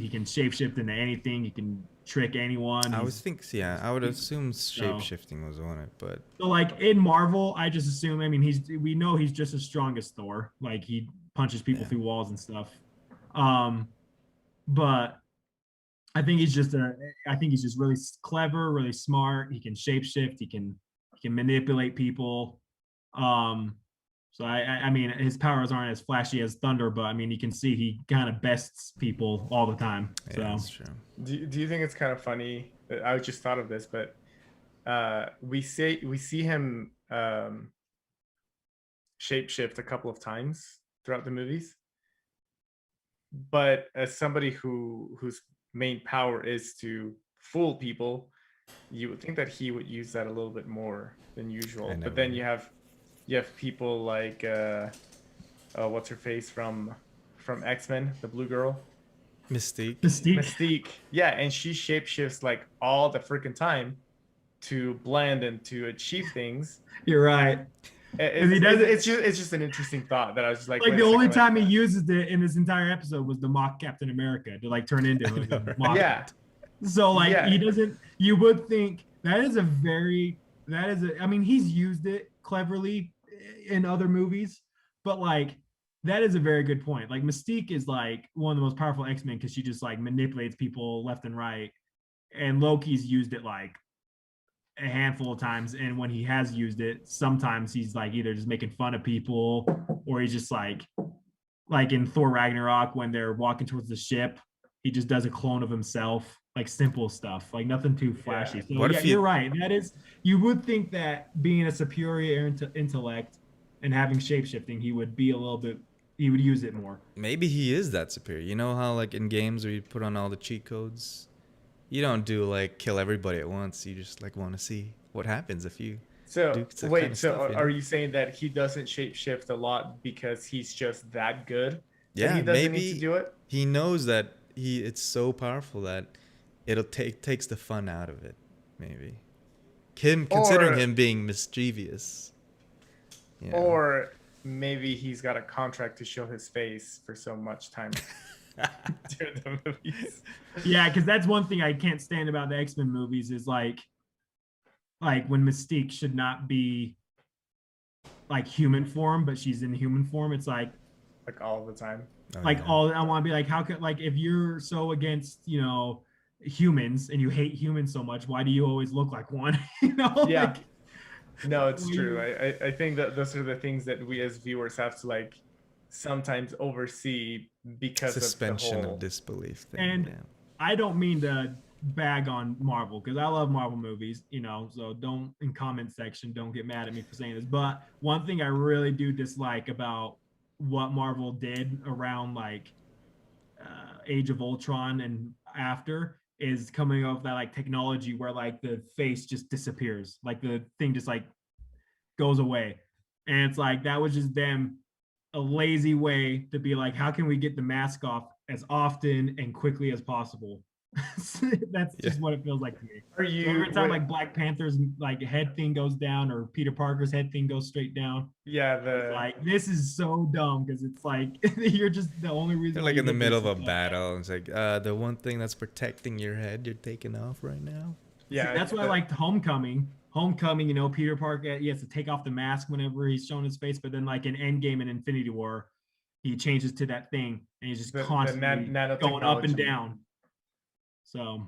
can shapeshift into anything. He can trick anyone. I would assume shapeshifting was on it, but so like in Marvel, I just assume. I mean, we know he's just as strong as Thor. Like he punches people through walls and stuff. But I think he's just really clever, really smart. He can shapeshift. He can manipulate people. So I mean, his powers aren't as flashy as thunder, but I mean, you can see he kind of bests people all the time. So that's true. Do you think it's kind of funny? I just thought of this, but we see him shapeshift a couple of times throughout the movies. But as somebody whose main power is to fool people, you would think that he would use that a little bit more than usual. But then you have people like what's her face from X-Men, the blue girl, Mystique. Yeah, and she shapeshifts like all the freaking time to blend and to achieve things. You're right. It's just an interesting thought that I was just like the only time he uses it in this entire episode was to mock Captain America, to like turn into him. Right? Yeah. So like he doesn't. You would think I mean, he's used it cleverly in other movies, but like that is a very good point. Like Mystique is like one of the most powerful X-Men because she just like manipulates people left and right, and Loki's used it like a handful of times, and when he has used it, sometimes he's like either just making fun of people, or he's just like in Thor Ragnarok when they're walking towards the ship, he just does a clone of himself, like simple stuff, like nothing too flashy. So you're right. That is, you would think that being a superior intellect and having shapeshifting, he would use it more. Maybe he is that superior. You know how like in games where you put on all the cheat codes, you don't do like kill everybody at once. You just like want to see what happens if you do wait, kind of stuff, are you saying that he doesn't shapeshift a lot because he's just that good? Yeah, he doesn't need to do it. He knows that it's so powerful that it'll takes the fun out of it. Maybe considering him being mischievous. Yeah. Or maybe he's got a contract to show his face for so much time during the movies. Yeah, because that's one thing I can't stand about the X-Men movies is like when Mystique should not be like human form, but she's in human form. It's like all the time. I want to be like, how could, like, if you're so against, humans and you hate humans so much, why do you always look like one? Yeah. Like, no, it's true. I think that those are the things that we as viewers have to like sometimes oversee because suspension of disbelief thing. And I don't mean to bag on Marvel because I love Marvel movies, so don't, in comment section, don't get mad at me for saying this. But one thing I really do dislike about what Marvel did around like Age of Ultron and after is coming up with that like technology where like the face just disappears, like the thing just like goes away. And it's like that was just them a lazy way to be like, how can we get the mask off as often and quickly as possible? That's just what it feels like to me. Are you so every time like Black Panther's like head thing goes down or Peter Parker's head thing goes straight down? Yeah, like this is so dumb because it's like you're just the only reason. They're like in the middle of a battle. It's like the one thing that's protecting your head, you're taking off right now. Yeah, see, that's why I liked Homecoming. Homecoming, you know, Peter Parker, he has to take off the mask whenever he's showing his face, but then like in Endgame and Infinity War, he changes to that thing and he's just constantly going up and down. So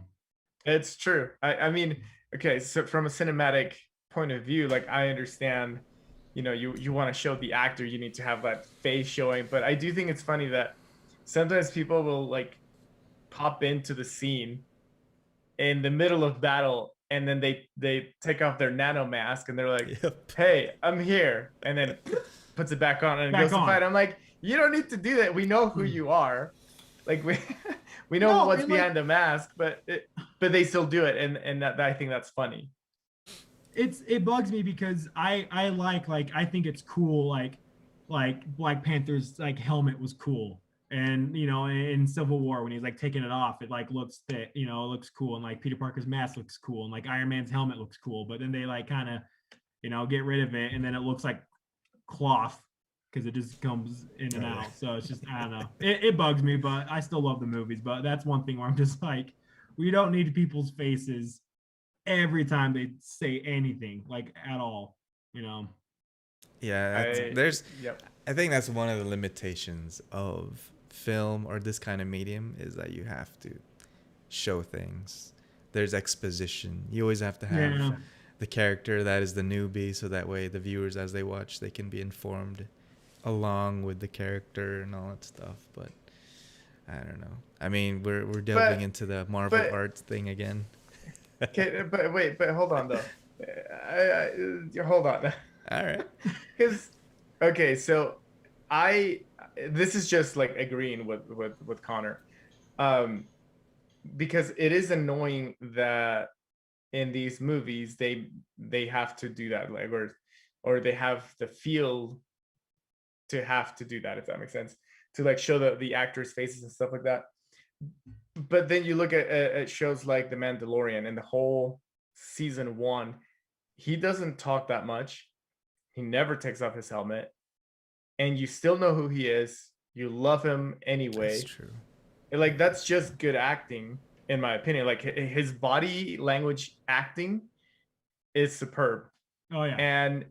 it's true. I mean, okay, so from a cinematic point of view, like I understand, you know, you want to show the actor, you need to have that face showing, but I do think it's funny that sometimes people will like pop into the scene in the middle of battle and then they take off their nano mask and they're like, hey, I'm here, and then puts it back on and goes to fight. I'm like, you don't need to do that. We know who you are. Like we know what's behind the mask, but they still do it, and that I think that's funny. It bugs me because I I think it's cool, like Black Panther's like helmet was cool, and you know in Civil War when he's like taking it off, it like looks thick, you know, it looks cool, and like Peter Parker's mask looks cool, and like Iron Man's helmet looks cool, but then they like kind of, you know, get rid of it, and then it looks like cloth because it just comes in and out. So it's just, I don't know. It bugs me, but I still love the movies. But that's one thing where I'm just like, we don't need people's faces every time they say anything, like at all, you know? Yeah, I think that's one of the limitations of film or this kind of medium is that you have to show things. There's exposition. You always have to have the character that is the newbie, so that way the viewers, as they watch, they can be informed along with the character and all that stuff. But I don't know. I mean, we're delving into the Marvel arts thing again. Okay, but hold on though. Hold on. All right. Because okay, so this is just like agreeing with Connor, because it is annoying that in these movies they have to do that, like or they have the feel to have to do that, if that makes sense, to like show the actors' faces and stuff like that. But then you look at shows like The Mandalorian, and the whole season 1, he doesn't talk that much. He never takes off his helmet, and you still know who he is. You love him anyway. That's true. Like that's just good acting, in my opinion. Like his body language acting is superb. Oh yeah. And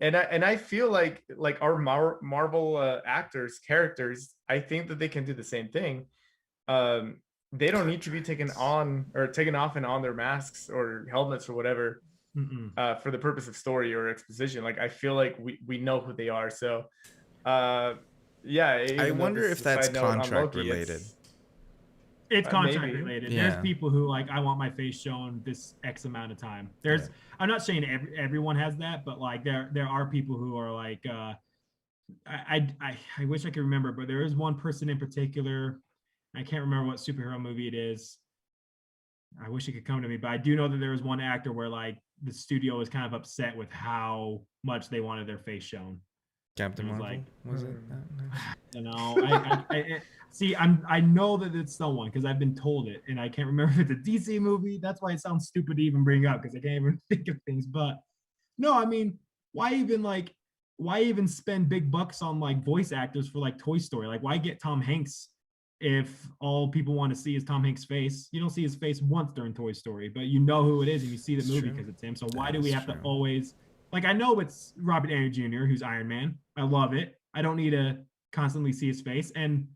I feel like our Marvel characters, I think that they can do the same thing. They don't need to be taken off and on their masks or helmets or whatever for the purpose of story or exposition. Like I feel like we know who they are. So yeah. I wonder if that's contract related. It's contract related. Yeah. There's people who like, I want my face shown this X amount of time. I'm not saying everyone has that, but like there are people who are like, I wish I could remember, but there is one person in particular. I can't remember what superhero movie it is. I wish it could come to me, but I do know that there was one actor where like the studio was kind of upset with how much they wanted their face shown. Captain Marvel, like, was it? You know, see, I know that it's someone because I've been told it, and I can't remember if it's a DC movie. That's why it sounds stupid to even bring up because I can't even think of things. But no, I mean, why even spend big bucks on like voice actors for like Toy Story? Like, why get Tom Hanks if all people want to see is Tom Hanks' face? You don't see his face once during Toy Story, but you know who it is and you see the movie because it's him. So why do we have to always? Like, I know it's Robert Downey Jr., who's Iron Man. I love it. I don't need to constantly see his face. And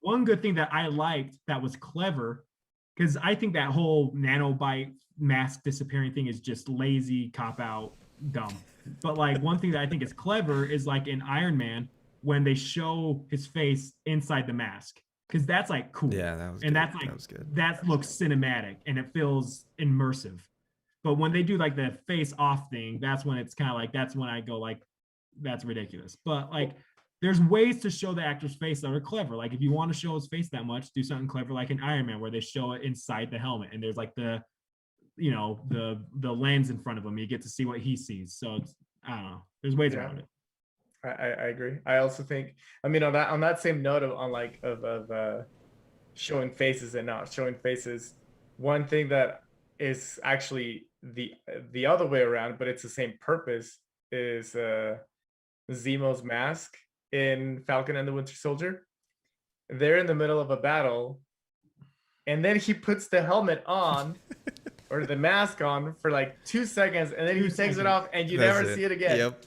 one good thing that I liked that was clever, because I think that whole nanobite mask disappearing thing is just lazy, cop-out, dumb. But, like, one thing that I think is clever is, like, in Iron Man, when they show his face inside the mask. Because that's, like, cool. Yeah, that was good. And that's, like, that was good. That looks cinematic, and it feels immersive. But when they do like the face off thing, that's when it's kind of like, that's when I go like, that's ridiculous. But like there's ways to show the actor's face that are clever. Like if you want to show his face that much, do something clever like in Iron Man where they show it inside the helmet and there's like the lens in front of him. You get to see what he sees. So it's, I don't know. There's ways around it. I agree. I also think, I mean, on that same note of showing faces and not showing faces, one thing that is actually the other way around, but it's the same purpose, is Zemo's mask in Falcon and the Winter Soldier. They're in the middle of a battle, and then he puts the helmet on or the mask on for like 2 seconds, and then he takes it off, and you never see it again. Yep.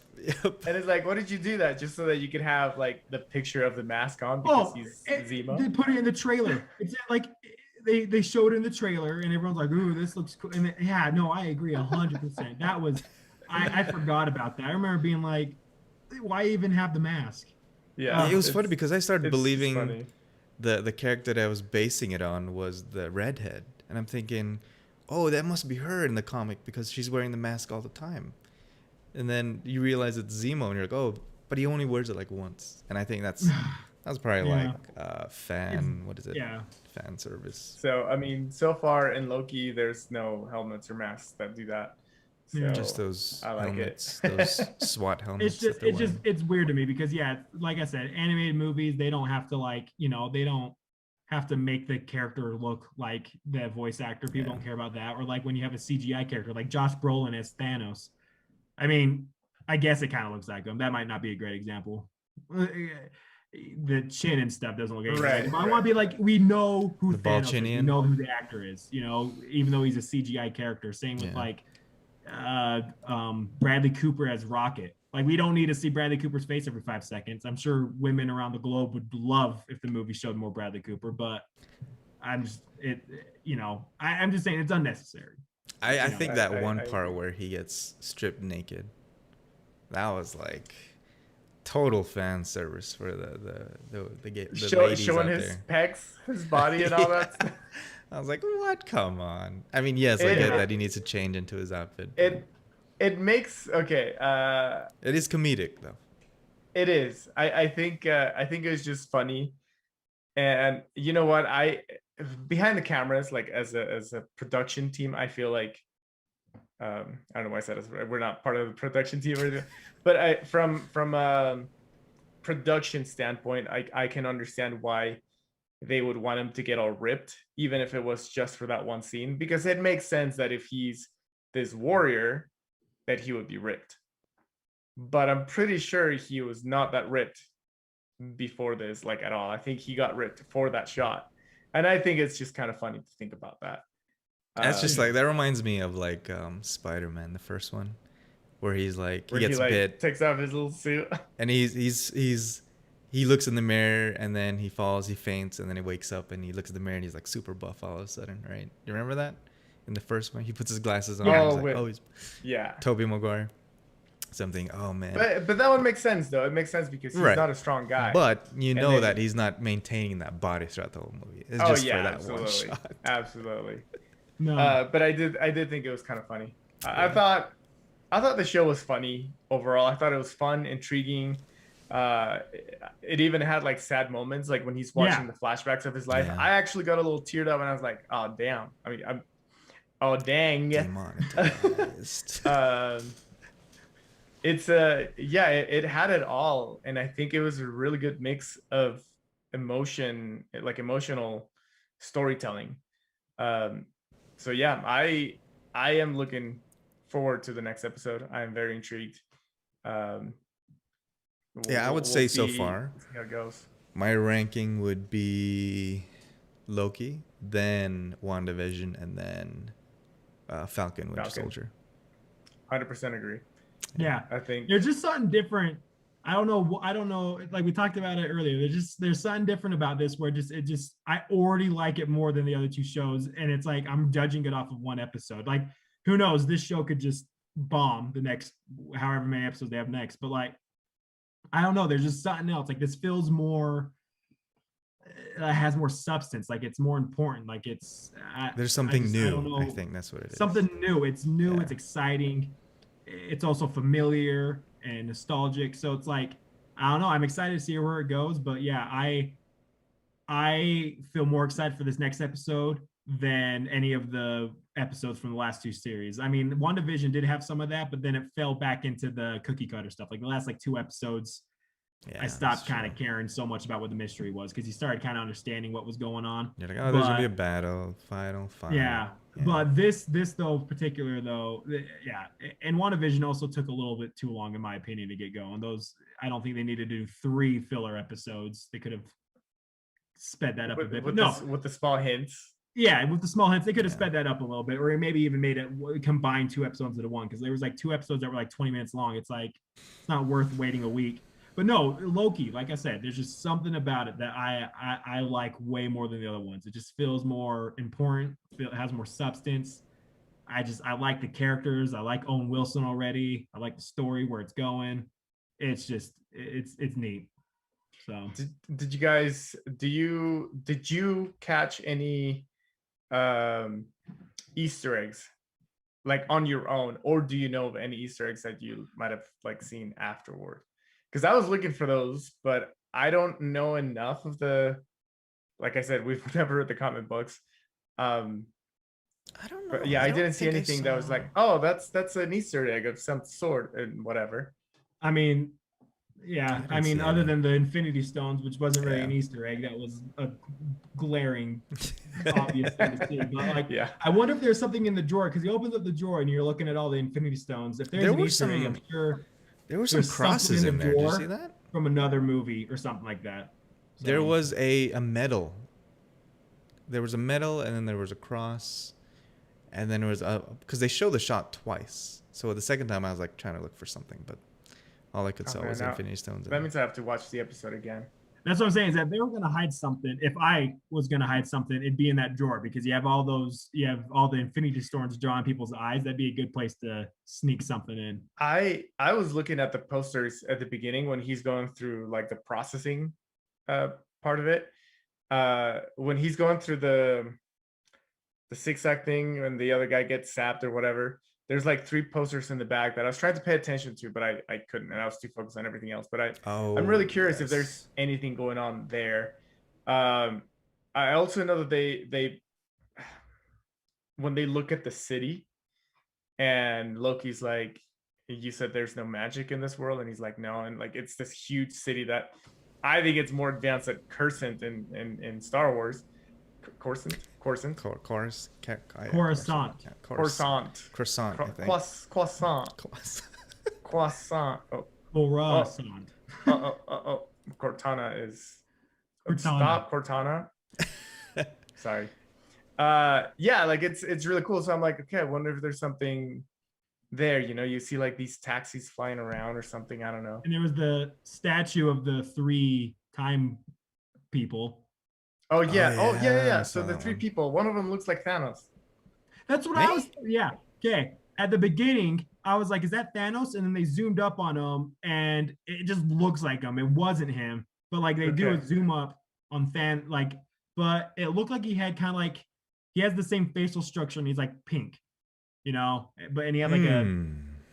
And it's like, what did you do that just so that you could have like the picture of the mask on because he's Zemo? They put it in the trailer. It's like they showed it in the trailer, and everyone's like, "Ooh, this looks cool." And yeah, no, I agree 100%. That was, I forgot about that. I remember being like, "Why even have the mask?" Yeah, it was funny because I started believing the character that I was basing it on was the redhead, and I'm thinking, oh, that must be her in the comic because she's wearing the mask all the time. And then you realize it's Zemo, and you're like, oh, but he only wears it like once. And I think that's probably like fan service. So I mean, so far in Loki, there's no helmets or masks that do that. So just those helmets, those SWAT helmets. It's weird to me because like I said, animated movies, they don't have to they don't have to make the character look like the voice actor. People don't care about that. Or like when you have a CGI character like Josh Brolin as Thanos. I mean, I guess it kind of looks like him. That might not be a great example. The chin and stuff doesn't look right. But I want to be like, we know who Thanos is. We know who the actor is. Even though he's a CGI character. Same with like Bradley Cooper as Rocket. Like, we don't need to see Bradley Cooper's face every 5 seconds. I'm sure women around the globe would love if the movie showed more Bradley Cooper, but I'm just saying it's unnecessary. I think that one part where he gets stripped naked, that was like total fan service for the ladies showing out his there. pecs, his body, and all that stuff. I was like, what? Come on. I mean, yes, I get that he needs to change into his outfit. It makes it is comedic though. It is. I think it was just funny, and you know what? Behind the cameras, like as a production team, I feel like I don't know why I said this. We're not part of the production team or anything, but from a production standpoint, I can understand why they would want him to get all ripped, even if it was just for that one scene, because it makes sense that if he's this warrior, that he would be ripped. But I'm pretty sure he was not that ripped before this, like at all. I think he got ripped for that shot. And I think it's just kind of funny to think about that. That's just like, that reminds me of like Spider-Man, the first one, where he's like, he gets bit, takes off his little suit, and he looks in the mirror, and then he falls, he faints, and then he wakes up and he looks in the mirror and he's like super buff all of a sudden, right? You remember that? In the first one, he puts his glasses on. He's Tobey Maguire. Something. Oh man. But that one makes sense though. It makes sense because he's not a strong guy. But that he's not maintaining that body throughout the whole movie. It's just for that one shot. Absolutely. No. But I did think it was kind of funny. I thought the show was funny overall. I thought it was fun, intriguing. It even had like sad moments, like when he's watching the flashbacks of his life. Yeah. I actually got a little teared up, and I was like, "Oh damn!" I mean, dang. Demonetized. It had it all, and I think it was a really good mix of emotional storytelling. So yeah, I am looking forward to the next episode. I am very intrigued. I would say so far, see how it goes. My ranking would be Loki, then WandaVision, and then Falcon Winter Soldier. 100% agree. Yeah, I think there's just something different. I don't know. Like we talked about it earlier. There's something different about this where I already like it more than the other two shows, and it's like I'm judging it off of one episode. Like, who knows? This show could just bomb the next however many episodes they have next. But like, I don't know. There's just something else. Like, this feels more. Has more substance. Like, it's more important. Like, it's there's something new. I think that's what it is. Something new. It's new. Yeah. It's exciting. It's also familiar and nostalgic. So it's like, I don't know. I'm excited to see where it goes, but yeah, I feel more excited for this next episode than any of the episodes from the last two series. I mean, WandaVision did have some of that, but then it fell back into the cookie cutter stuff. Like the last like 2 episodes, I stopped kind of caring so much about what the mystery was because you started kind of understanding what was going on. You're like, oh, there's gonna be a battle, final fight. Yeah. But this though particular though, yeah, and WandaVision also took a little bit too long in my opinion to get going. Those I don't think they needed to do 3 filler episodes. They could have sped that up a bit. But with the small hints. Yeah, with the small hints, they could have sped that up a little bit, or maybe even made it combine 2 episodes into one because there was like 2 episodes that were like 20 minutes long. It's like it's not worth waiting a week. But no, Loki, like I said, there's just something about it that I like way more than the other ones. It just feels more important. It has more substance. I like the characters. I like Owen Wilson already. I like the story where it's going. It's just it's neat. So did you catch any Easter eggs like on your own, or do you know of any Easter eggs that you might have like seen afterward? Because I was looking for those, but I don't know enough of the. Like I said, we've never read the comic books. I don't know. But yeah, I didn't see anything that was like, oh, that's an Easter egg of some sort and whatever. I mean, yeah, I mean, other than the Infinity Stones, which wasn't really an Easter egg, that was a glaring, obvious thing to see. But like, I wonder if there's something in the drawer because he opens up the drawer and you're looking at all the Infinity Stones. If there's an Easter egg, I'm sure. There were some crosses in there. Did you see that? From another movie or something like that. So, there was a medal. There was a medal, and then there was a cross, and then there was because they show the shot twice. So the second time I was like trying to look for something, but all I could saw was Infinity Stones. That means I have to watch the episode again. That's what I'm saying is that if they were going to hide something, if I was going to hide something, it'd be in that drawer because you have all the Infinity Stones drawing people's eyes. That'd be a good place to sneak something in. I was looking at the posters at the beginning when he's going through like the processing part of it. When he's going through the zigzag thing and the other guy gets sapped or whatever, there's like 3 posters in the back that I was trying to pay attention to, but I couldn't, and I was too focused on everything else. But I'm really curious if there's anything going on there. I also know that they when they look at the city, and Loki's like, you said there's no magic in this world, and he's like, no, and like it's this huge city that I think it's more advanced than Coruscant in Star Wars. Coruscant. Croissant. Cortana is. Stop Cortana. Sorry. Yeah, like it's really cool. So I'm like, okay, I wonder if there's something there. You know, you see like these taxis flying around or something. I don't know. And there was the statue of the 3 time people. Oh yeah. So the 3 people, one of them looks like Thanos. That's what I was. Yeah. Okay. At the beginning, I was like, "Is that Thanos?" And then they zoomed up on him, and it just looks like him. It wasn't him, but like they do a zoom up on but it looked like he had kind of like he has the same facial structure, and he's like pink, you know. But he had like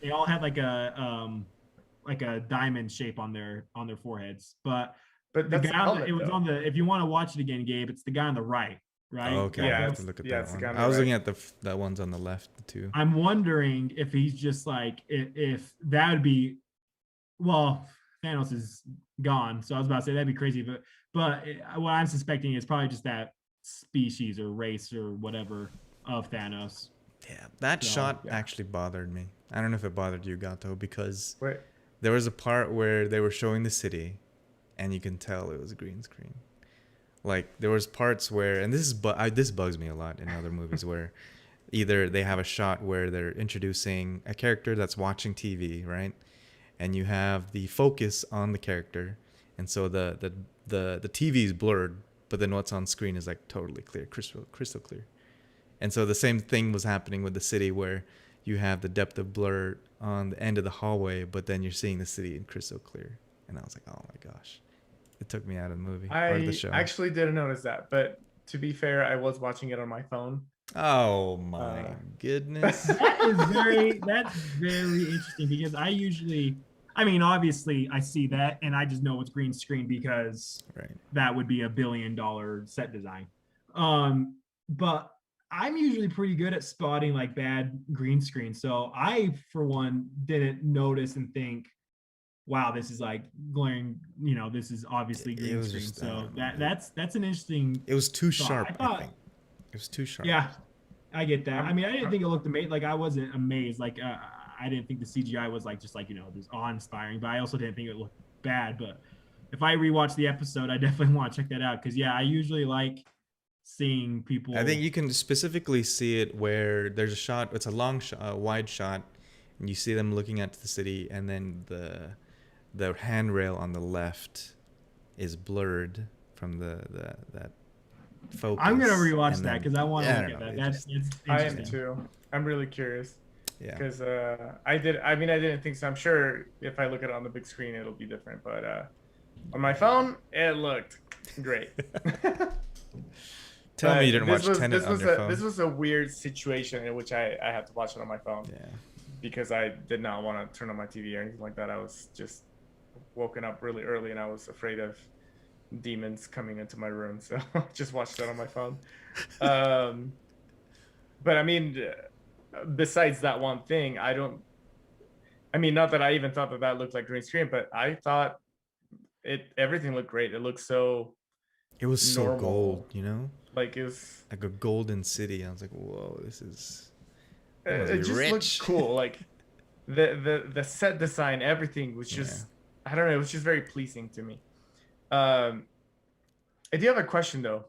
they all had like a diamond shape on their foreheads, but the guy it was on the. If you want to watch it again, Gabe, it's the guy on the right. Right. Oh, okay. Yeah, I have to look at that one. I was looking at the ones on the left too. I'm wondering if he's just like if that would be, well, Thanos is gone, so I was about to say that'd be crazy, but what I'm suspecting is probably just that species or race or whatever of Thanos. Yeah, that shot actually bothered me. I don't know if it bothered you, Gato, because there was a part where they were showing the city, and you can tell it was a green screen. Like there was parts where, and this bugs me a lot in other movies where either they have a shot where they're introducing a character that's watching TV, right? And you have the focus on the character, and so the TV is blurred, but then what's on screen is like totally clear, crystal clear. And so the same thing was happening with the city where you have the depth of blur on the end of the hallway, but then you're seeing the city in crystal clear. And I was like, oh my gosh. It took me out of the movie or the show. I actually didn't notice that, but to be fair, I was watching it on my phone. Oh my goodness! That's very interesting because I usually I mean, obviously, I see that, and I just know it's green screen because that would be $1 billion set design. But I'm usually pretty good at spotting like bad green screen. So I, for one, didn't notice and think, wow, this is like glaring, this is obviously green screen. Just, so that's an interesting. It was too sharp, I think. It was too sharp. Yeah, I get that. I mean, I didn't think it looked amazing. Like, I wasn't amazed. Like, I didn't think the CGI was like, just like, just awe-inspiring, but I also didn't think it looked bad. But if I rewatch the episode, I definitely want to check that out. Cause yeah, I usually like seeing people. I think you can specifically see it where there's a shot, it's a long shot, wide shot, and you see them looking at the city, and then the handrail on the left is blurred from that focus. I'm gonna rewatch that because I want to look at that. That's interesting. I am too. I'm really curious. Yeah. Because I didn't think so. I'm sure if I look at it on the big screen, it'll be different. But on my phone, it looked great. Tell me you didn't watch Tenet on your phone. This was a weird situation in which I had to watch it on my phone. Yeah. Because I did not want to turn on my TV or anything like that. I was just woken up really early and I was afraid of demons coming into my room. So I just watched that on my phone. But I mean, besides that one thing, not that I even thought that looked like green screen, but I thought everything looked great. It looked so. It was so normal. Gold, Like it was like a golden city. I was like, whoa, this is. It just looked cool. Like the set design, everything was just. I don't know. It was just very pleasing to me. I do have a question though.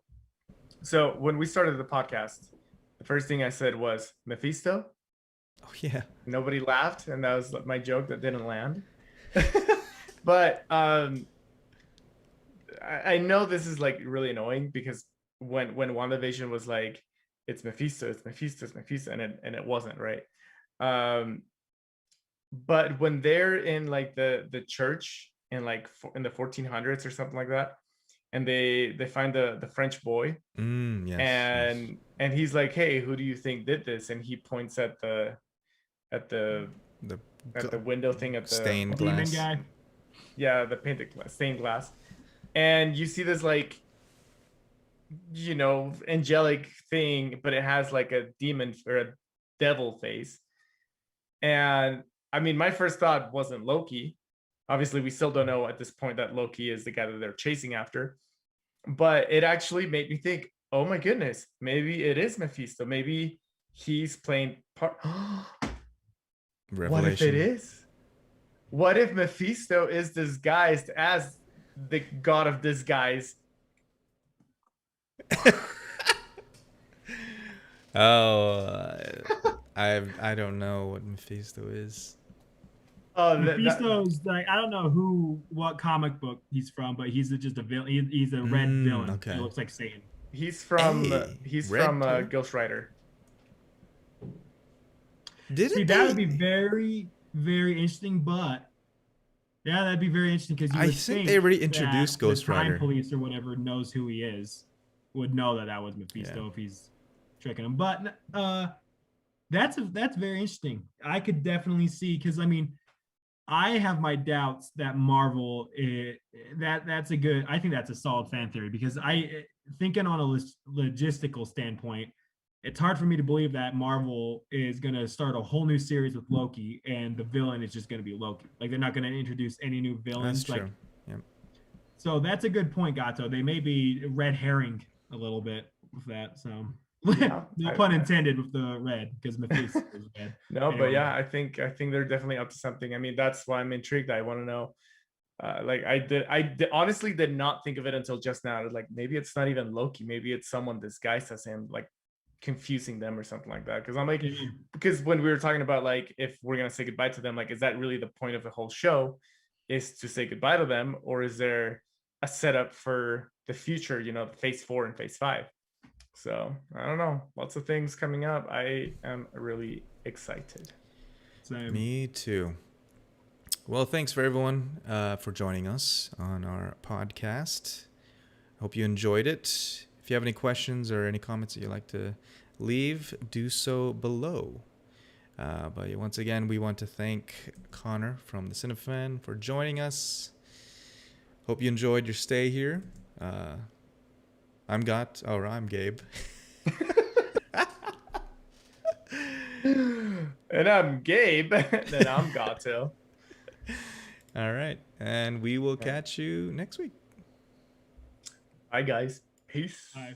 So when we started the podcast, the first thing I said was Mephisto. Oh yeah. Nobody laughed, and that was my joke that didn't land. But I know this is like really annoying because when WandaVision was like, it's Mephisto, and it wasn't, right? But when they're in like the church in like in the 1400s or something like that, and they find the French boy, yes, and he's like, hey, who do you think did this? And he points at the window thing at the stained glass guy. Yeah, the painted stained glass, and you see this like, angelic thing, but it has like a demon or a devil face. And I mean, my first thought wasn't Loki. Obviously, we still don't know at this point that Loki is the guy that they're chasing after. But it actually made me think, oh my goodness, maybe it is Mephisto. Maybe he's playing part. What if it is? What if Mephisto is disguised as the god of disguise? I don't know what Mephisto is. Mephisto's like, I don't know what comic book he's from, but he's just a villain. He's a red villain. Okay. He looks like Satan. He's from Ghost Rider. That would be very, very interesting. But yeah, that'd be very interesting because I think they already introduced Ghost Rider. The crime police or whatever knows who he is, would know that was Mephisto if he's tricking him. But that's very interesting. I could definitely see, because I mean, I have my doubts that Marvel that's a good. I think that's a solid fan theory, because thinking on a logistical standpoint, it's hard for me to believe that Marvel is going to start a whole new series with Loki and the villain is just going to be Loki. Like, they're not going to introduce any new villains. That's true. Yep. So that's a good point, Gato. They may be red herring a little bit with that. So no pun intended with the red, because Mephisto is red. No, anyway. But yeah, I think they're definitely up to something. I mean, that's why I'm intrigued. I want to know. I honestly did not think of it until just now. Like, maybe it's not even Loki. Maybe it's someone disguised as him, like confusing them or something like that. Because I'm like, because when we were talking about like, if we're gonna say goodbye to them, like, is that really the point of the whole show, is to say goodbye to them, or is there a setup for the future? Phase 4 and phase 5. So I don't know. Lots of things coming up. I am really excited. Same. Me too. Well, thanks for everyone for joining us on our podcast. Hope you enjoyed it. If you have any questions or any comments that you'd like to leave, do so below. But once again, we want to thank Connor from the Cinefan for joining us. Hope you enjoyed your stay here. I'm Gabe. And I'm Gabe. Then I'm Gato. All right. And we will catch you next week. Bye, guys. Peace. Bye.